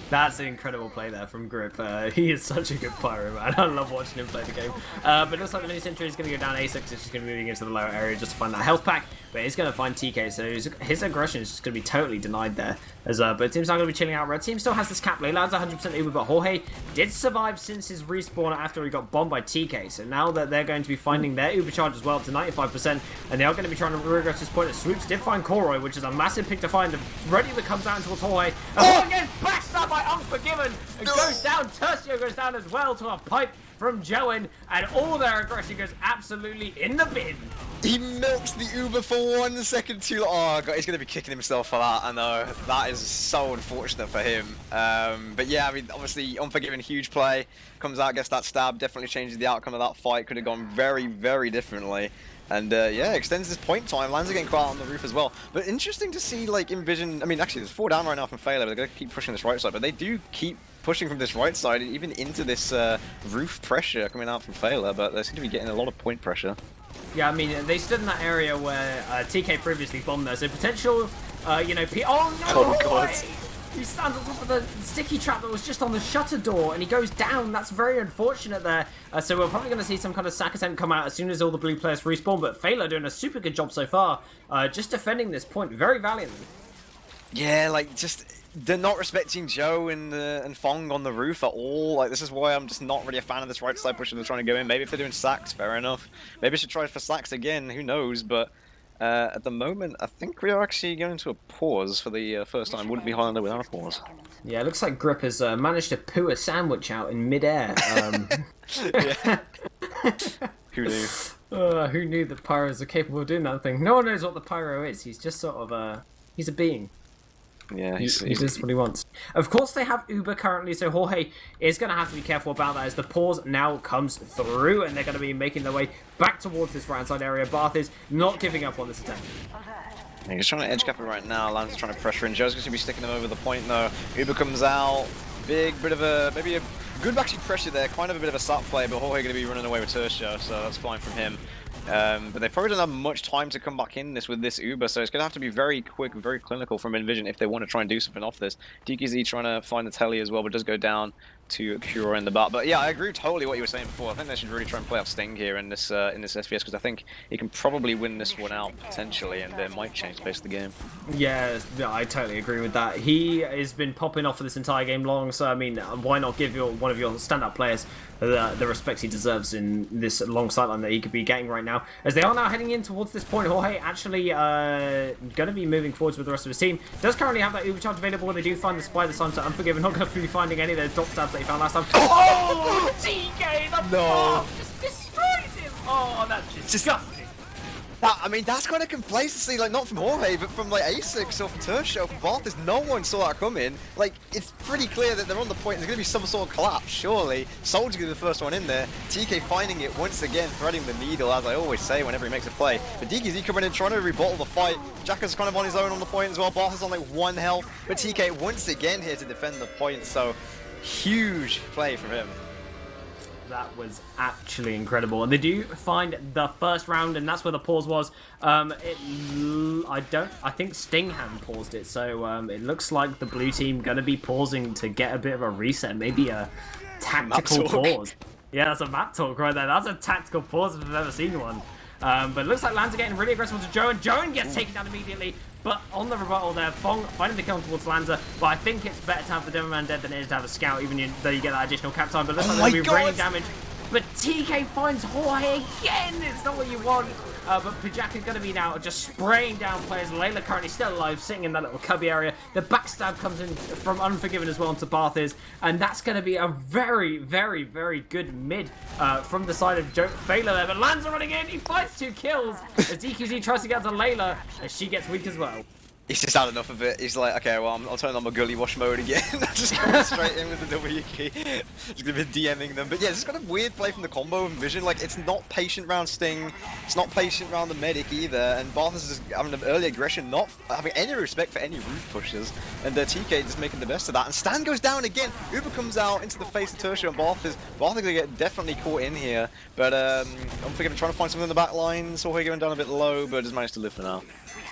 That's an incredible play there from Grip. He is such a good pyro, man. I love watching him play the game. But it looks like the mini sentry is going to go down A6. It's just going to be moving into the lower area just to find that health pack. But he's going to find TK, so his aggression is just going to be totally denied there. But team's not going to be chilling out. Red team still has this cap. Layla's 100% Uber, but Jorge did survive since his respawn after he got bombed by TK. So now that they're going to be finding their Uber charge as well to 95%, and they are going to be trying to regress this point. Swoops did find Koroi, which is a massive pick to find. The ready that comes down towards Jorge. And Jorge gets backstabbed by Unforgiven. It goes down. Tercio goes down as well to a pipe from Joen, and all their aggression goes absolutely in the bin. He milks the Uber for 1 second too long. Oh god, he's going to be kicking himself for that. I know, that is so unfortunate for him. But yeah, I mean, obviously, Unforgiven, huge play. Comes out, gets that stab, definitely changes the outcome of that fight. Could have gone very, very differently. And yeah, extends this point time. Lands are getting quiet on the roof as well. But interesting to see, like, inVision. I mean, actually, there's 4 down right now from Feila. They're going to keep pushing this right side, but they do keep pushing from this right side, even into this roof pressure coming out from Feila. But they seem to be getting a lot of point pressure. Yeah, I mean, they stood in that area where TK previously bombed there, so potential, you know, oh no! Oh god! He stands on top of the sticky trap that was just on the shutter door, and he goes down. That's very unfortunate there. So we're probably going to see some kind of sack attempt come out as soon as all the blue players respawn, but Feila doing a super good job so far, just defending this point very valiantly. Yeah, like, just... they're not respecting Joe and Fong on the roof at all. Like, this is why I'm just not really a fan of this right side push they're trying to go in. Maybe if they're doing sacks, fair enough. Maybe I should try for sacks again, who knows, but at the moment, I think we are actually going to a pause for the first time. Wouldn't be Highlander without a pause. Yeah, it looks like Grip has managed to poo a sandwich out in midair. Yeah. Who knew? Who knew that pyros are capable of doing that thing? No one knows what the pyro is. He's just sort of he's a being. Yeah, he does what he wants. Of course, they have Uber currently, so Jorge is going to have to be careful about that as the pause now comes through, and they're going to be making their way back towards this right side area. Bath is not giving up on this attack. Yeah, he's trying to edge cap it right now. Lance's trying to pressure in. Joe's going to be sticking him over the point though. Uber comes out. Big bit of maybe a good actually pressure there. Kind of a bit of a sap play, but Jorge going to be running away with Tertia, so that's fine from him. But they probably don't have much time to come back in with this Uber, so it's going to have to be very quick, very clinical from inVision if they want to try and do something off this. DQZ trying to find the telly as well, but does go down to Cure in the back. But yeah, I agree totally what you were saying before. I think they should really try and play off Sting here in this SVS, because I think he can probably win this one out potentially, and it might change the pace of the game. Yeah, I totally agree with that. He has been popping off for this entire game long, so I mean, why not give one of your stand-up players the respect he deserves in this long sideline that he could be getting right now? now. As they are now heading in towards this point, Jorge actually going to be moving forwards with the rest of his team. Does currently have that Uber charge available when they do find the spy this time, so Unforgiven not going to be finding any of those drop stabs that he found last time. Oh! TK, the bomb just destroys him! Oh, that's just disgusting. I mean, that's kind of complacency, like, not from Jorge, but from, like, ASICS or from Tursho, from Barthas. No one saw that coming. Like, it's pretty clear that they're on the point. There's going to be some sort of collapse, surely. Soldier's going to be the first one in there. TK finding it once again, threading the needle, as I always say whenever he makes a play. But DKZ coming in, trying to rebottle the fight. Jacka's kind of on his own on the point as well. Barthas on, like, 1 health. But TK once again here to defend the point, so huge play from him. That was actually incredible, and they do find the first round, and that's where the pause was. I think Stingham paused it, so it looks like the blue team gonna be pausing to get a bit of a reset, maybe a tactical pause. Yeah, that's a map talk right there. That's a tactical pause if I've ever seen one. But it looks like Lanza getting really aggressive to Joe, and Joan gets taken down immediately. But on the rebuttal there, Fong finding the kill towards Lanza. But I think it's better to have the Demo Man dead than it is to have a scout, even though you get that additional cap time. But it looks like there's going to be raining damage. But TK finds Jorge again! It's not what you want. But Pajak is going to be now just spraying down players. Layla currently still alive, sitting in that little cubby area. The backstab comes in from Unforgiven as well onto Barthas. And that's going to be a very, very, very good mid from the side of Feila there. But Lanza running in, he finds 2 kills as DQZ tries to get to Layla as she gets weak as well. He's just had enough of it. He's like, okay, well, I'll turn on my gully wash mode again. Just going straight in with the W key. Just gonna be DMing them. But yeah, this is kind of weird play from the combo of inVision. Like, it's not patient round Sting. It's not patient round the medic either. And Barthas is having an early aggression, not having any respect for any roof pushes. And TK just making the best of that. And Stan goes down again. Uber comes out into the face of Tursho and Barthas. Barthas gonna get definitely caught in here. But Unforgiven trying to find something in the back line. Saw her going down a bit low, but has managed to live for now.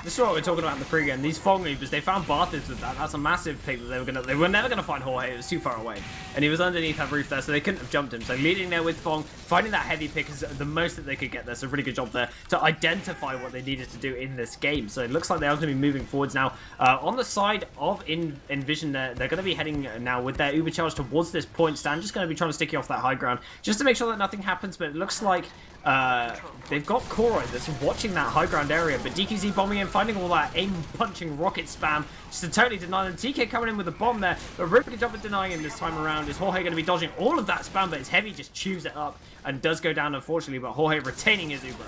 This is what we're talking about in the pregame. These Fong Reapers, they found Barthas with that. That's a massive pick that they were never going to find Jorge. It was too far away. And he was underneath that roof there, so they couldn't have jumped him. So leading there with Fong, finding that heavy pick is the most that they could get there. So really good job there to identify what they needed to do in this game. So it looks like they are going to be moving forwards now. On the side of inVision, they're going to be heading now with their Uber charge towards this point. Stan just going to be trying to stick you off that high ground just to make sure that nothing happens. But it looks like they've got Koroi that's watching that high ground area, but DQZ bombing in, finding all that aim-punching rocket spam just to totally deny them. TK coming in with a bomb there, but really good job at denying him this time around. Is Jorge going to be dodging all of that spam, but his heavy just chews it up and does go down, unfortunately, but Jorge retaining his Uber.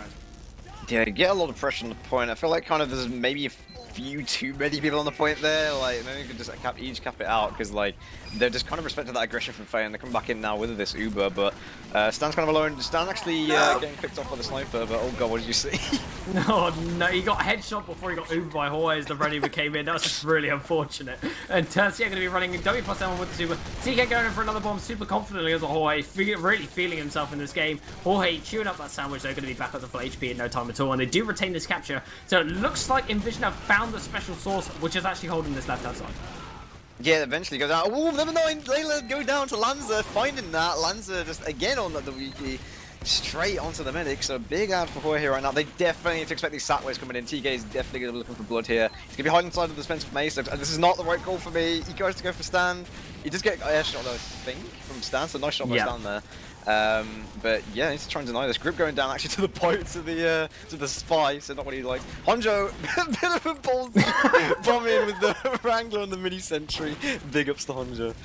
Yeah, get a lot of pressure on the point. I feel like kind of there's maybe a few too many people on the point there. Like, maybe you could just each cap it out, because like they're just kind of respecting that aggression from Faye, and they're coming back in now with this Uber. But Stan's kind of alone. Stan actually getting picked off by the sniper. But oh god, what did you see? No, he got headshot before he got Uber by Jorge as the red Uber came in. That was just really unfortunate. And Tercia going to be running W+7 with the Super. TK going in for another bomb super confidently as a Jorge, really feeling himself in this game. Jorge chewing up that sandwich. They're going to be back up to full HP in no time at all, and they do retain this capture. So it looks like inVision have found the special source, which is actually holding this left-hand side. Yeah, eventually goes out. Oh, never mind. Layla go down to Lanza, finding that. Lanza just again on the wiki, straight onto the medic. So big ad for Jorge right now. They definitely need to expect these Satways coming in. TK is definitely going to be looking for blood here. He's going to be hiding inside of the Spencer from Ace. And this is not the right call for me. He goes to go for Stan. He does get air shot though, I think, from Stan. So nice shot by Stan there. But yeah, he needs to try and deny this. Grip going down actually to the point, to the spy, so not what he likes. Honjo, bit of a ballsy bomb in with the Wrangler and the mini sentry. Big ups to Honjo.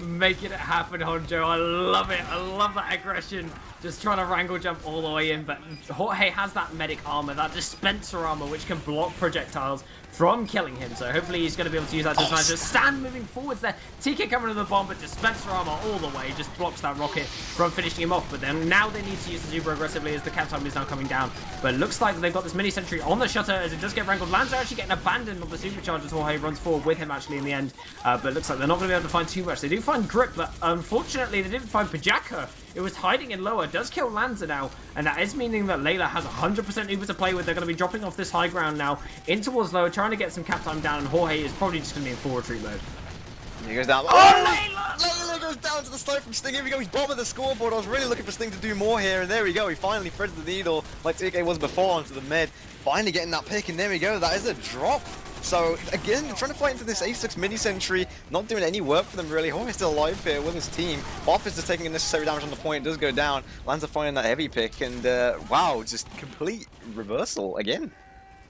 Making it happen, Honjo. I love it. I love that aggression. Just trying to wrangle jump all the way in, but Jorge has that medic armor, that dispenser armor, which can block projectiles from killing him. So hopefully he's going to be able to use that to advantage. Stan moving forwards there. TK coming to the bomb, but dispenser armor all the way just blocks that rocket from finishing him off. But then now they need to use the super aggressively as the cap time is now coming down. But it looks like they've got this mini sentry on the shutter as it does get wrangled. Lanza actually getting abandoned on the supercharge as Jorge runs forward with him actually in the end. But it looks like they're not going to be able to find too much. They do find Grip, but unfortunately they didn't find Pajaka. It was hiding in lower, does kill Lanza now, and that is meaning that Layla has 100% Uber to play with. They're going to be dropping off this high ground now in towards lower, trying to get some cap time down, and Jorge is probably just going to be in full retreat mode. He goes down. Oh, Layla goes down to the slope from Sting. Here we go. He's bombing the scoreboard. I was really looking for Sting to do more here, and there we go. He finally threads the needle like TK was before onto the mid. Finally getting that pick, and there we go. That is a drop So again, trying to fight into this A6 mini sentry, not doing any work for them really. Jorge's still alive here with his team. Boff is just taking unnecessary damage on the point, does go down. Lands up finding that heavy pick, and wow, just complete reversal again.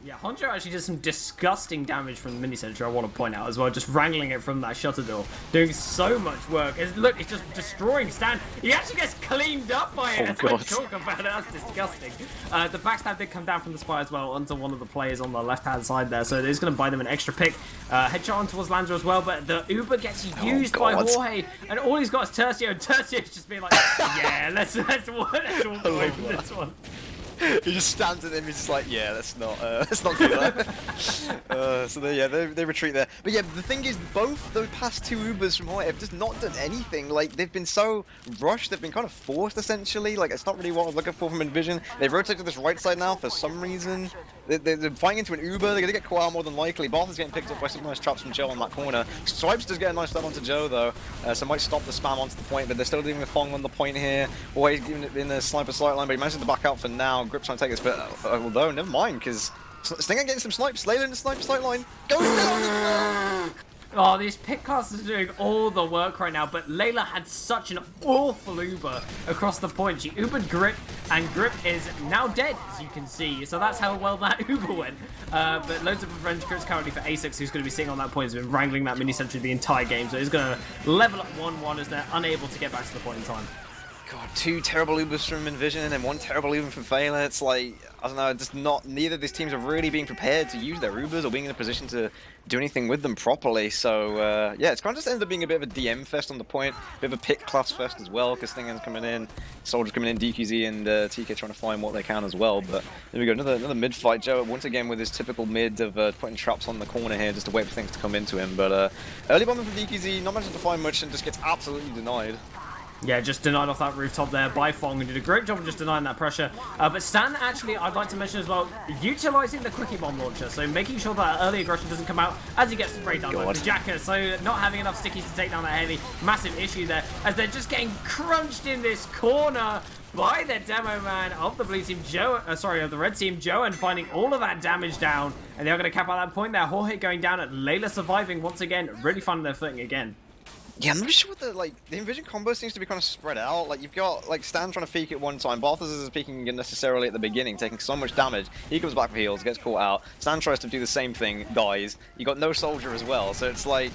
Yeah, Honjo actually did some disgusting damage from the mini sentry, I want to point out as well, just wrangling it from that shutter door, doing so much work. Look, it's just destroying Stan. He actually gets cleaned up by it. That's what I talk about it. That's disgusting. The backstab did come down from the spy as well onto one of the players on the left-hand side there, so it's going to buy them an extra pick. Headshot on towards Lanza as well, but the Uber gets used by Jorge, and all he's got is Tercio, and Tercio's just being like, yeah, let's walk away from this one. He just stands at him. He's just like, yeah, let's not do that. So they retreat there. But yeah, the thing is, both those past two Ubers from Jorge have just not done anything. Like, they've been so rushed. They've been kind of forced, essentially. Like, it's not really what I was looking for from inVision. They've rotated this right side now for some reason. They're fighting into an Uber. They're gonna get caught out more than likely. Barth is getting picked up by some nice traps from Joe on that corner. Swipes does get a nice stun onto Joe though, so might stop the spam onto the point. But they're still doing the Fong on the point here. Always giving it in the sniper sight line, but he manages to back out for now. Grip's trying to take this, but although never mind, because Stinger getting some snipes. Layla in the sniper sight line goes down. Oh, these pick classes are doing all the work right now, but Layla had such an awful Uber across the point. She Ubered Grip, and Grip is now dead, as you can see. So that's how well that Uber went. But loads of revenge crits currently for A6, who's going to be sitting on that point, has been wrangling that mini sentry the entire game. So he's going to level up 1-1 as they're unable to get back to the point in time. God, two terrible Ubers from inVision and then one terrible Uber from Feila. It's like, I don't know, just neither of these teams are really being prepared to use their Ubers or being in a position to do anything with them properly. So, yeah, it's kind of just ended up being a bit of a DM fest on the point, a bit of a pick class fest as well, because Stinger's coming in, Soldiers coming in, DQZ and TK trying to find what they can as well. But here we go, another mid fight. Joe, once again, with his typical mid of putting traps on the corner here just to wait for things to come into him. But early bombing from DQZ, not managing to find much and just gets absolutely denied. Yeah, just denied off that rooftop there by Fong, and did a great job of just denying that pressure. But Stan, actually, I'd like to mention as well, utilising the Quickie Bomb launcher, so making sure that early aggression doesn't come out as he gets sprayed down by the Jacker. So not having enough stickies to take down that heavy, massive issue there, as they're just getting crunched in this corner by the demo man of the blue team, Joe, of the red team, Joe, and finding all of that damage down. And they're going to cap out that point there. Jorge going down at Layla surviving once again, really finding their footing again. Yeah, I'm not sure what the inVision combo seems to be kind of spread out. Like, you've got, like, Stan trying to peek at one time. Barthas is peeking unnecessarily at the beginning, taking so much damage. He comes back for heals, gets caught out. Stan tries to do the same thing, dies. You got no soldier as well, so it's like,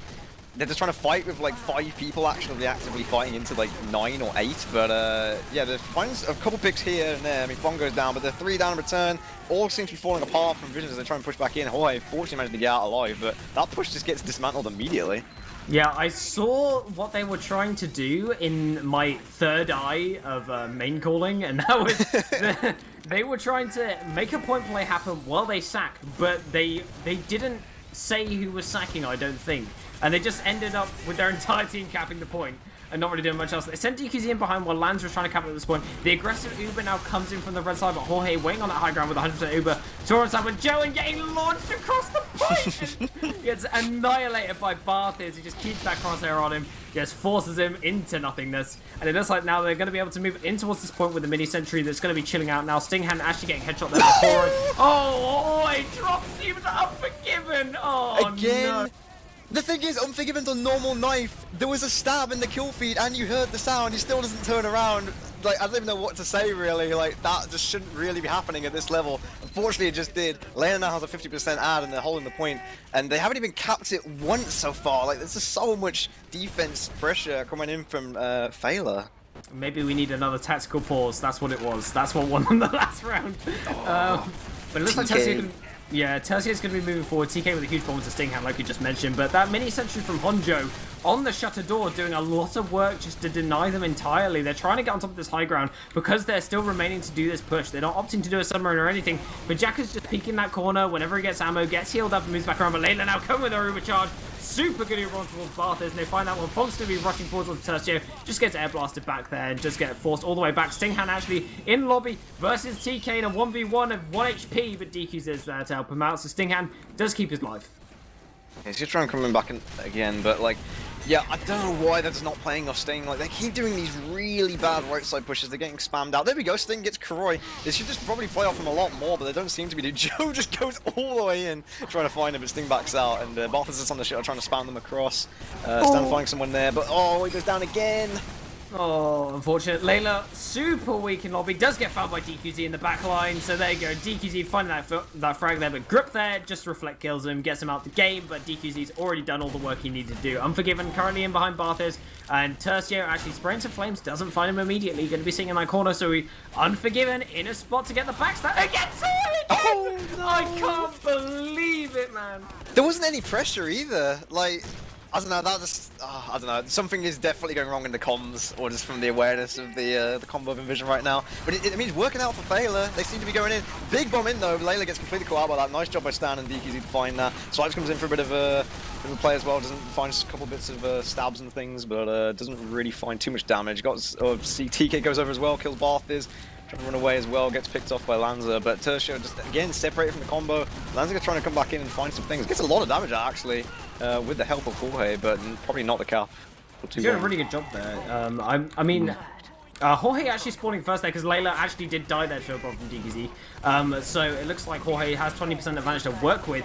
they're just trying to fight with, like, 5 people actually actively fighting into, like, 9 or 8. But, yeah, there's a couple picks here and there. I mean, Fong goes down, but they're 3 down in return. All seems to be falling apart from Vision as they try and push back in. Jorge fortunately managed to get out alive, but that push just gets dismantled immediately. Yeah, I saw what they were trying to do in my third eye of main calling, and that was they were trying to make a point play happen while they sack, but they didn't say who was sacking, I don't think, and they just ended up with their entire team capping the point and not really doing much else. They sent DQZ in behind while Lanza was trying to cap it at this point. The aggressive Uber now comes in from the red side, but Jorge waiting on that high ground with 100% Uber. Torrent side with Joe and getting launched across the point. And gets annihilated by Barthas. He just keeps that crosshair on him, just forces him into nothingness. And it looks like now they're going to be able to move in towards this point with the mini sentry that's going to be chilling out now. Stinghand actually getting headshot there before. Oh, he drops him unforgiven. Oh, again. No. The thing is, Unforgiven's a normal knife. There was a stab in the kill feed and you heard the sound. He still doesn't turn around. Like, I don't even know what to say, really. Like, that just shouldn't really be happening at this level. Unfortunately, it just did. Layla now has a 50% ad and they're holding the point. And they haven't even capped it once so far. Like, there's just so much defense pressure coming in from Feila. Maybe we need another tactical pause. That's what it was. That's what won them the last round. But it looks like Tercio is going to be moving forward. TK with a huge bomb to Stinghand, like you just mentioned. But that mini sentry from Honjo on the shutter door doing a lot of work just to deny them entirely. They're trying to get on top of this high ground because they're still remaining to do this push. They're not opting to do a submarine or anything. But Jack is just peeking that corner whenever he gets ammo, gets healed up and moves back around. But Layla now coming with her Uber charge. Super good Uber on towards Barthas, and they find that one. Fogg's going to be rushing forwards on Tercio. Just gets air blasted back there and just get forced all the way back. Stinghand actually in lobby versus TK in a 1v1 of 1 HP, but DQ's is there to help him out. So Stinghand does keep his life. He's just trying to come back in again, but like, Yeah, I don't know why they're just not playing off Sting. Like, they keep doing these really bad right side pushes. They're getting spammed out. There we go. Sting gets Kuroi. They should just probably play off him a lot more, but they don't seem to be doing. Joe just goes all the way in, trying to find him, but Sting backs out. And Barthas is on the shot, trying to spam them across. Stan finding someone there, but oh, he goes down again. Oh, unfortunate. Layla, super weak in lobby, does get fouled by DQZ in the back line. So there you go. DQZ finding that frag there, but Grip there just reflect kills him, gets him out the game. But DQZ's already done all the work he needed to do. Unforgiven currently in behind Barthas, and Tercio actually spraying some flames, doesn't find him immediately. Going to be sitting in that corner, so he Unforgiven in a spot to get the backstab against it. Oh, no. I can't believe it, man. There wasn't any pressure either. Like, I don't know, that just, I don't know, something is definitely going wrong in the comms, or just from the awareness of the combo of inVision right now. But it means working out for Feila. They seem to be going in. Big bomb in though, Layla gets completely caught out by that. Nice job by Stan and DQZ to find that. Swipes comes in for a bit of a play as well, doesn't find a couple bits of stabs and things, but doesn't really find too much damage. See TK goes over as well, kills Barthas. Trying to run away as well, gets picked off by Lanza, but Tercio just again separated from the combo. Lanza trying to come back in and find some things. Gets a lot of damage actually, with the help of Jorge, but probably not the cap. He's doing a really good job there. I mean, Jorge actually spawning first there because Layla actually did die there to a bomb from DQZ. So it looks like Jorge has 20% advantage to work with.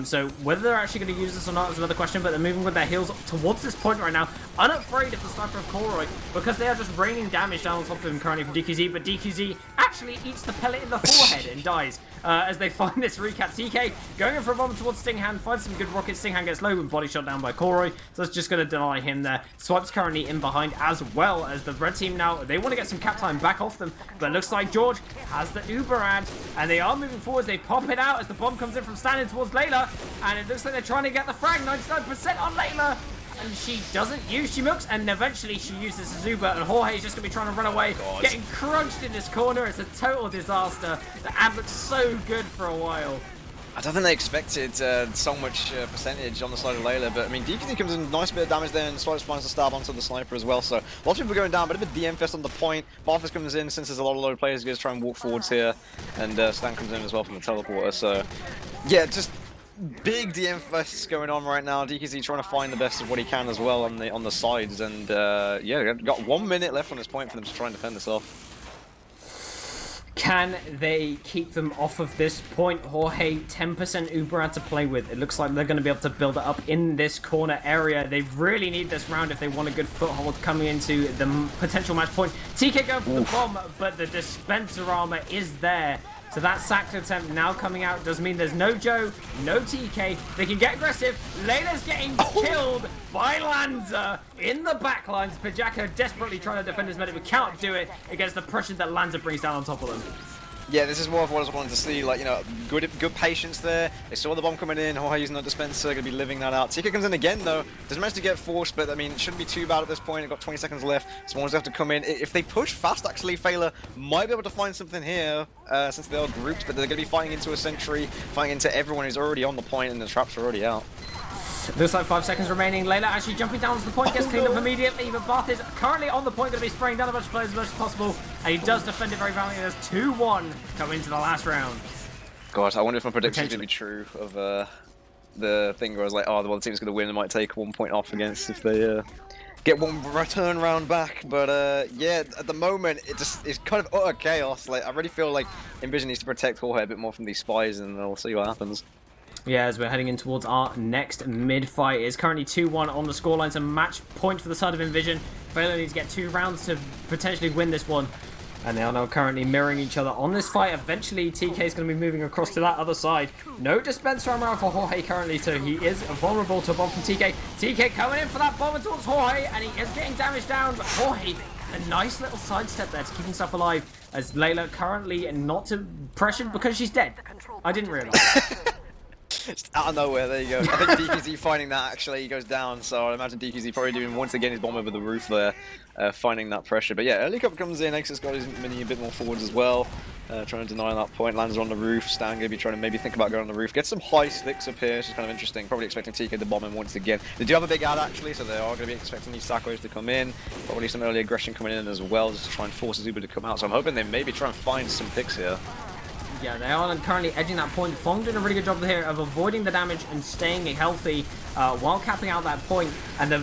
So whether they're actually going to use this or not is another question, but they're moving with their heals towards this point right now, unafraid of the sniper of Koroi, because they are just raining damage down on top of him currently from DQZ, but DQZ actually eats the pellet in the forehead and dies as they find this recap. TK going in for a bomb towards Stinghand, finds some good rockets. Stinghand gets low and body shot down by Koroi, so that's just going to deny him there. Swipe's currently in behind as well as the red team now. They want to get some cap time back off them, but it looks like George has the Uber ad, and they are moving forwards. They pop it out as the bomb comes in from standing towards Layla, and it looks like they're trying to get the frag. 99% on Layla, and she doesn't use, she milks, and eventually she uses his Uber, and Jorge's just going to be trying to run away, getting crunched in this corner. It's a total disaster. The ad looks so good for a while. I don't think they expected so much percentage on the side of Layla, but I mean, DQZ comes in a nice bit of damage there, and Swipes finds the stab onto the sniper as well, so lots of people going down, but a bit of a DM fest on the point. Barthas comes in, since there's a lot of players, he goes try and walk forwards here, and Stan comes in as well from the teleporter, so yeah, just big DM fest going on right now. DQZ trying to find the best of what he can as well on the sides, and yeah, got 1 minute left on this point for them to try and defend this off. Can they keep them off of this point? Jorge, 10% Uber ad to play with. It looks like they're going to be able to build it up in this corner area. They really need this round if they want a good foothold coming into the potential match point. TK going for the bomb, but the dispenser armor is there. So that sack attempt now coming out does mean there's no Joe, no TK. They can get aggressive. Layla's getting killed by Lanza in the backlines. Pajaka desperately trying to defend his medic, but can't do it against the pressure that Lanza brings down on top of them. Yeah, this is more of what I was wanting to see, like, you know, good patience there. They saw the bomb coming in, Jorge using the dispenser, going to be living that out. TK comes in again, though. Doesn't manage to get forced, but, I mean, it shouldn't be too bad at this point. They've got 20 seconds left. Someone's going to have to come in. If they push fast, actually, Feila might be able to find something here, since they are grouped, but they're going to be fighting into a sentry, fighting into everyone who's already on the point, and the traps are already out. Looks like 5 seconds remaining. Layla actually jumping down to the point, gets cleaned up immediately, but Bath is currently on the point, going to be spraying down a bunch of players as much as possible, and he does defend it very valiantly. There's 2-1 coming into the last round. God, I wonder if my prediction is going to be true of the thing where I was like, oh, well, the team's going to win and might take 1 point off against if they get one return round back. But yeah, at the moment, it's kind of utter chaos. Like, I really feel like inVision needs to protect Jorge a bit more from these spies, and we'll see what happens. Yeah, as we're heading in towards our next mid-fight. It's currently 2-1 on the scoreline, so match point for the side of inVision. Feila needs to get 2 rounds to potentially win this one. And they are now currently mirroring each other on this fight. Eventually, TK is going to be moving across to that other side. No dispenser armor for Jorge currently, so he is vulnerable to a bomb from TK. TK coming in for that bomb towards Jorge, and he is getting damage down. But Jorge, a nice little sidestep there to keep himself alive, as Layla currently not too pressured because she's dead. I didn't realise. Just out of nowhere, there you go. I think DQZ finding that actually he goes down, so I imagine DQZ probably doing once again his bomb over the roof there, finding that pressure. But yeah, early cup comes in, Exus got his mini a bit more forwards as well, trying to deny that point. Lands on the roof, Stan gonna be trying to maybe think about going on the roof. Get some high sticks up here, which is kind of interesting. Probably expecting TK to bomb him once again. They do have a big ad actually, so they are going to be expecting these Sakos to come in. Probably some early aggression coming in as well, just to try and force Zuba to come out. So I'm hoping they maybe try and find some picks here. Yeah, they are currently edging that point. Fong doing a really good job here of avoiding the damage and staying healthy while capping out that point. And the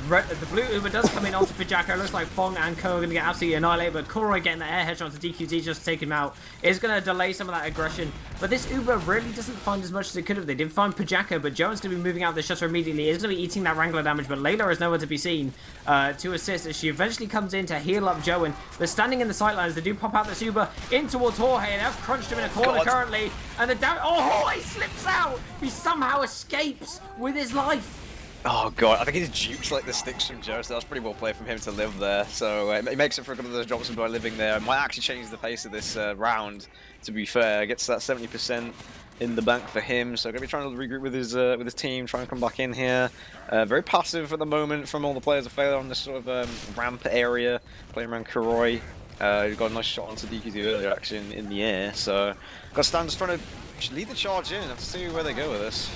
blue Uber does come in onto Pajaka. It looks like Fong and Co are going to get absolutely annihilated, but Koroi getting the air headshot to DQZ just to take him out is going to delay some of that aggression. But this Uber really doesn't find as much as it could have. They did find Pajaka, but Joan's going to be moving out the shutter immediately. He's going to be eating that Wrangler damage, but Layla is nowhere to be seen to assist as she eventually comes in to heal up Joan. They're standing in the sightlines. They do pop out this Uber in towards Jorge, and they've crunched him in a corner currently. And the damage. Oh, Jorge slips out. He somehow escapes with his life. Oh god, I think he's juked like the sticks from Joe, so that's pretty well played from him to live there. So he makes it for a couple of those drops by living there. Might actually change the pace of this round, to be fair. Gets that 70% in the bank for him, so going to be trying to regroup with his team, try and come back in here. Very passive at the moment from all the players of Feila on this sort of ramp area, playing around Koroi. He got a nice shot onto DQZ earlier, actually, in the air. So got Stan just trying to lead the charge in. Have to see where they go with this.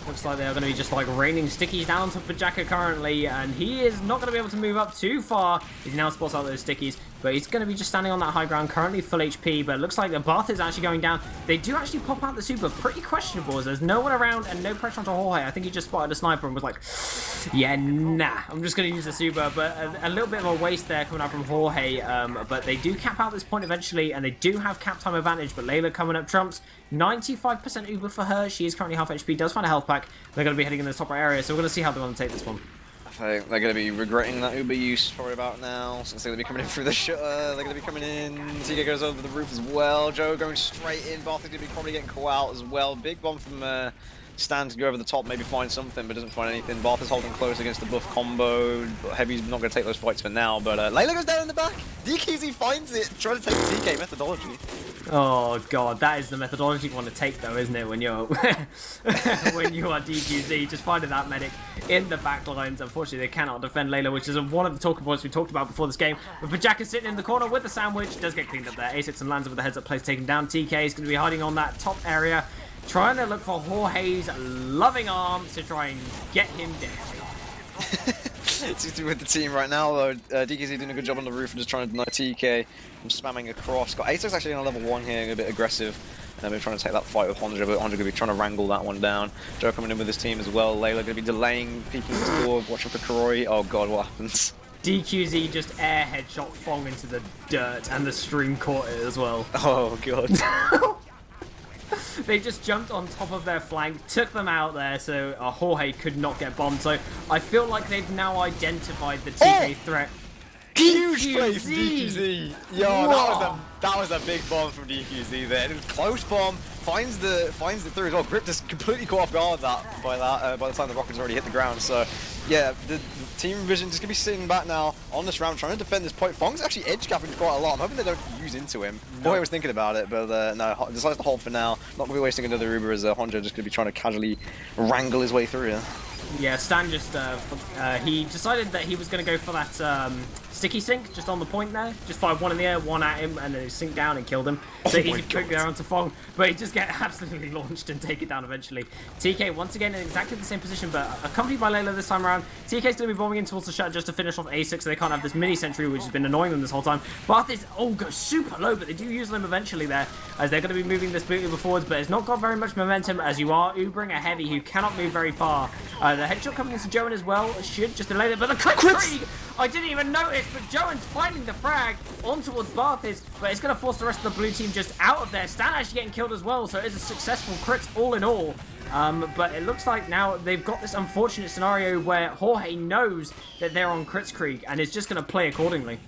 Looks like they're going to be just like raining stickies down to Pajaka currently, and he is not going to be able to move up too far. He now spots out those stickies, but he's going to be just standing on that high ground, currently full HP, but it looks like the Bath is actually going down. They do actually pop out the super, pretty questionable as there's no one around and no pressure onto Jorge. I think he just spotted a sniper and was like, yeah, nah, I'm just going to use the super, but a little bit of a waste there coming out from Jorge, but they do cap out this point eventually, and they do have cap time advantage, but Layla coming up trumps. 95% Uber for her. She is currently half HP, does find a health pack. They're going to be heading in the top right area, so we're going to see how they're going to take this one. I think they're going to be regretting that Uber use probably about now, since they're going to be coming in through the shutter. They're going to be coming in. TK goes over the roof as well. Joe going straight in. Bath is going to be probably getting caught out as well. Big bomb from Stan to go over the top, maybe find something, but doesn't find anything. Bath is holding close against the buff combo. Heavy's not going to take those fights for now, but Layla goes down in the back. DQZ finds it, trying to take the TK methodology. Oh god, that is the methodology you want to take though, isn't it? When you're when you are DQZ, just finding that medic in the back lines. Unfortunately, they cannot defend Layla, which is one of the talking points we talked about before this game. But Pajaka sitting in the corner with the sandwich, does get cleaned up there. A6 and lands with the heads up plays taken down. TK is going to be hiding on that top area, trying to look for Jorge's loving arms to try and get him dead. With the team right now though, DKZ doing a good job on the roof and just trying to deny TK from spamming across. Got A6 actually on a level 1 here, a bit aggressive. And they've been trying to take that fight with Hondra, but Hondra going to be trying to wrangle that one down. Joe coming in with his team as well. Layla going to be delaying, peeking his door, watching for Koroi. Oh god, what happens? DQZ just air headshot Fong into the dirt, and the stream caught it as well. Oh god. They just jumped on top of their flank, took them out there, so Jorge could not get bombed. So I feel like they've now identified the TK threat. Huge play from DQZ. Yo, that was a big bomb from DQZ there. It was a close bomb. Finds the through as well. Grip just completely caught off guard by the time the rockets already hit the ground. So yeah, the team Vision just gonna be sitting back now on this round, trying to defend this point. Fong's actually edge capping quite a lot. I'm hoping they don't use into him. Boy, I was thinking about it, but no, decides to hold for now. Not gonna be wasting another Uber as Honda just gonna be trying to casually wrangle his way through here. Yeah, Stan just, he decided that he was going to go for that sticky sink just on the point there. Just fired one in the air, one at him, and then he sink down and killed him. So easy quick there onto Fong, but he just get absolutely launched and take it down eventually. TK once again in exactly the same position, but accompanied by Layla this time around. TK's going to be bombing in towards the shot just to finish off A6, so they can't have this mini sentry, which has been annoying them this whole time. Bath is, goes super low, but they do use them eventually there, as they're going to be moving this boot Uber forwards, but it's not got very much momentum, as you are Ubering a heavy who cannot move very far. The headshot coming into Joan as well should just delay it, but the Krieg! I didn't even notice, but Joan's finding the frag on towards Barthis, but it's going to force the rest of the blue team just out of there. Stan actually getting killed as well, so it is a successful crit all in all. But it looks like now they've got this unfortunate scenario where Jorge knows that they're on Crits Krieg and is just going to play accordingly.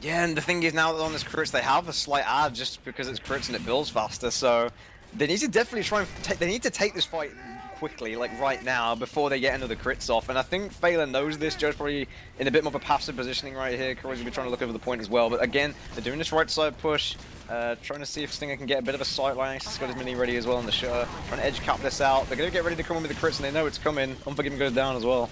Yeah, and the thing is now that on this crits they have a slight ad just because it's crits and it builds faster, so they need to definitely try and they need to take this fight quickly, like right now, before they get another crits off. And I think Feila knows this. Joe's probably in a bit more of a passive positioning right here. Korai's gonna be trying to look over the point as well. But again, they're doing this right side push, trying to see if Stinger can get a bit of a sight line. He's got his mini ready as well on the shutter, trying to edge cap this out. They're gonna get ready to come in with the crits, and they know it's coming. Unforgiven goes down as well.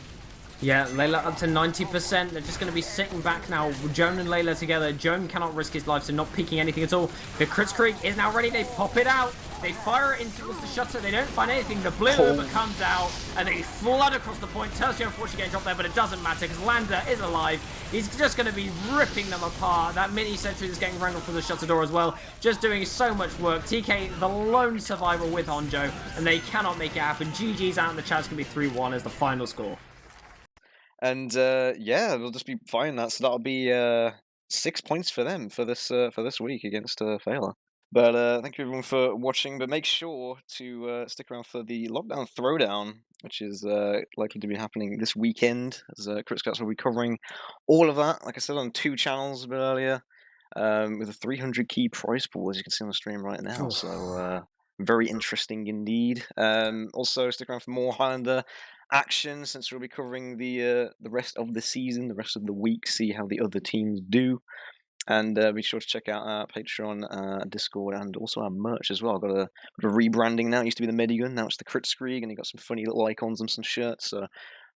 Yeah, Layla up to 90%. They're just going to be sitting back now. Joan and Layla together. Joan cannot risk his life, so not peeking anything at all. The Kritzkrieg is now ready. They pop it out. They fire it in towards the shutter. They don't find anything. The blue comes out, and they flood across the point. Tercio unfortunately getting dropped there, but it doesn't matter because Lander is alive. He's just going to be ripping them apart. That mini sentry is getting wrangled from the shutter door as well. Just doing so much work. TK, the lone survivor with Honjo, and they cannot make it happen. GG's out in the chat. It's going to be 3-1 as the final score. And yeah, they'll just be fine. So that'll be 6 points for them for this week against Feila. But thank you everyone for watching. But make sure to stick around for the lockdown throwdown, which is likely to be happening this weekend. As Chris Scouts will be covering all of that, like I said, on 2 channels a bit earlier, with a 300 key prize pool, as you can see on the stream right now. So very interesting indeed. Also, stick around for more Highlander action, since we'll be covering the rest of the season, the rest of the week, see how the other teams do. And be sure to check out our Patreon, Discord, and also our merch as well. Got a rebranding now. It used to be the Medigun, now it's the Kritzkrieg, and you got some funny little icons and some shirts. So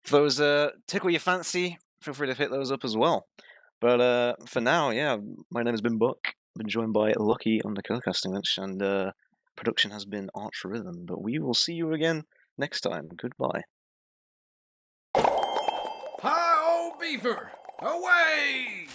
if those tickle your fancy, feel free to hit those up as well. But for now, yeah, my name has been Buck. I've been joined by Lucky on the co-casting bench, and production has been ArchRhythm. But we will see you again next time. Goodbye. Hi, old beaver! Away!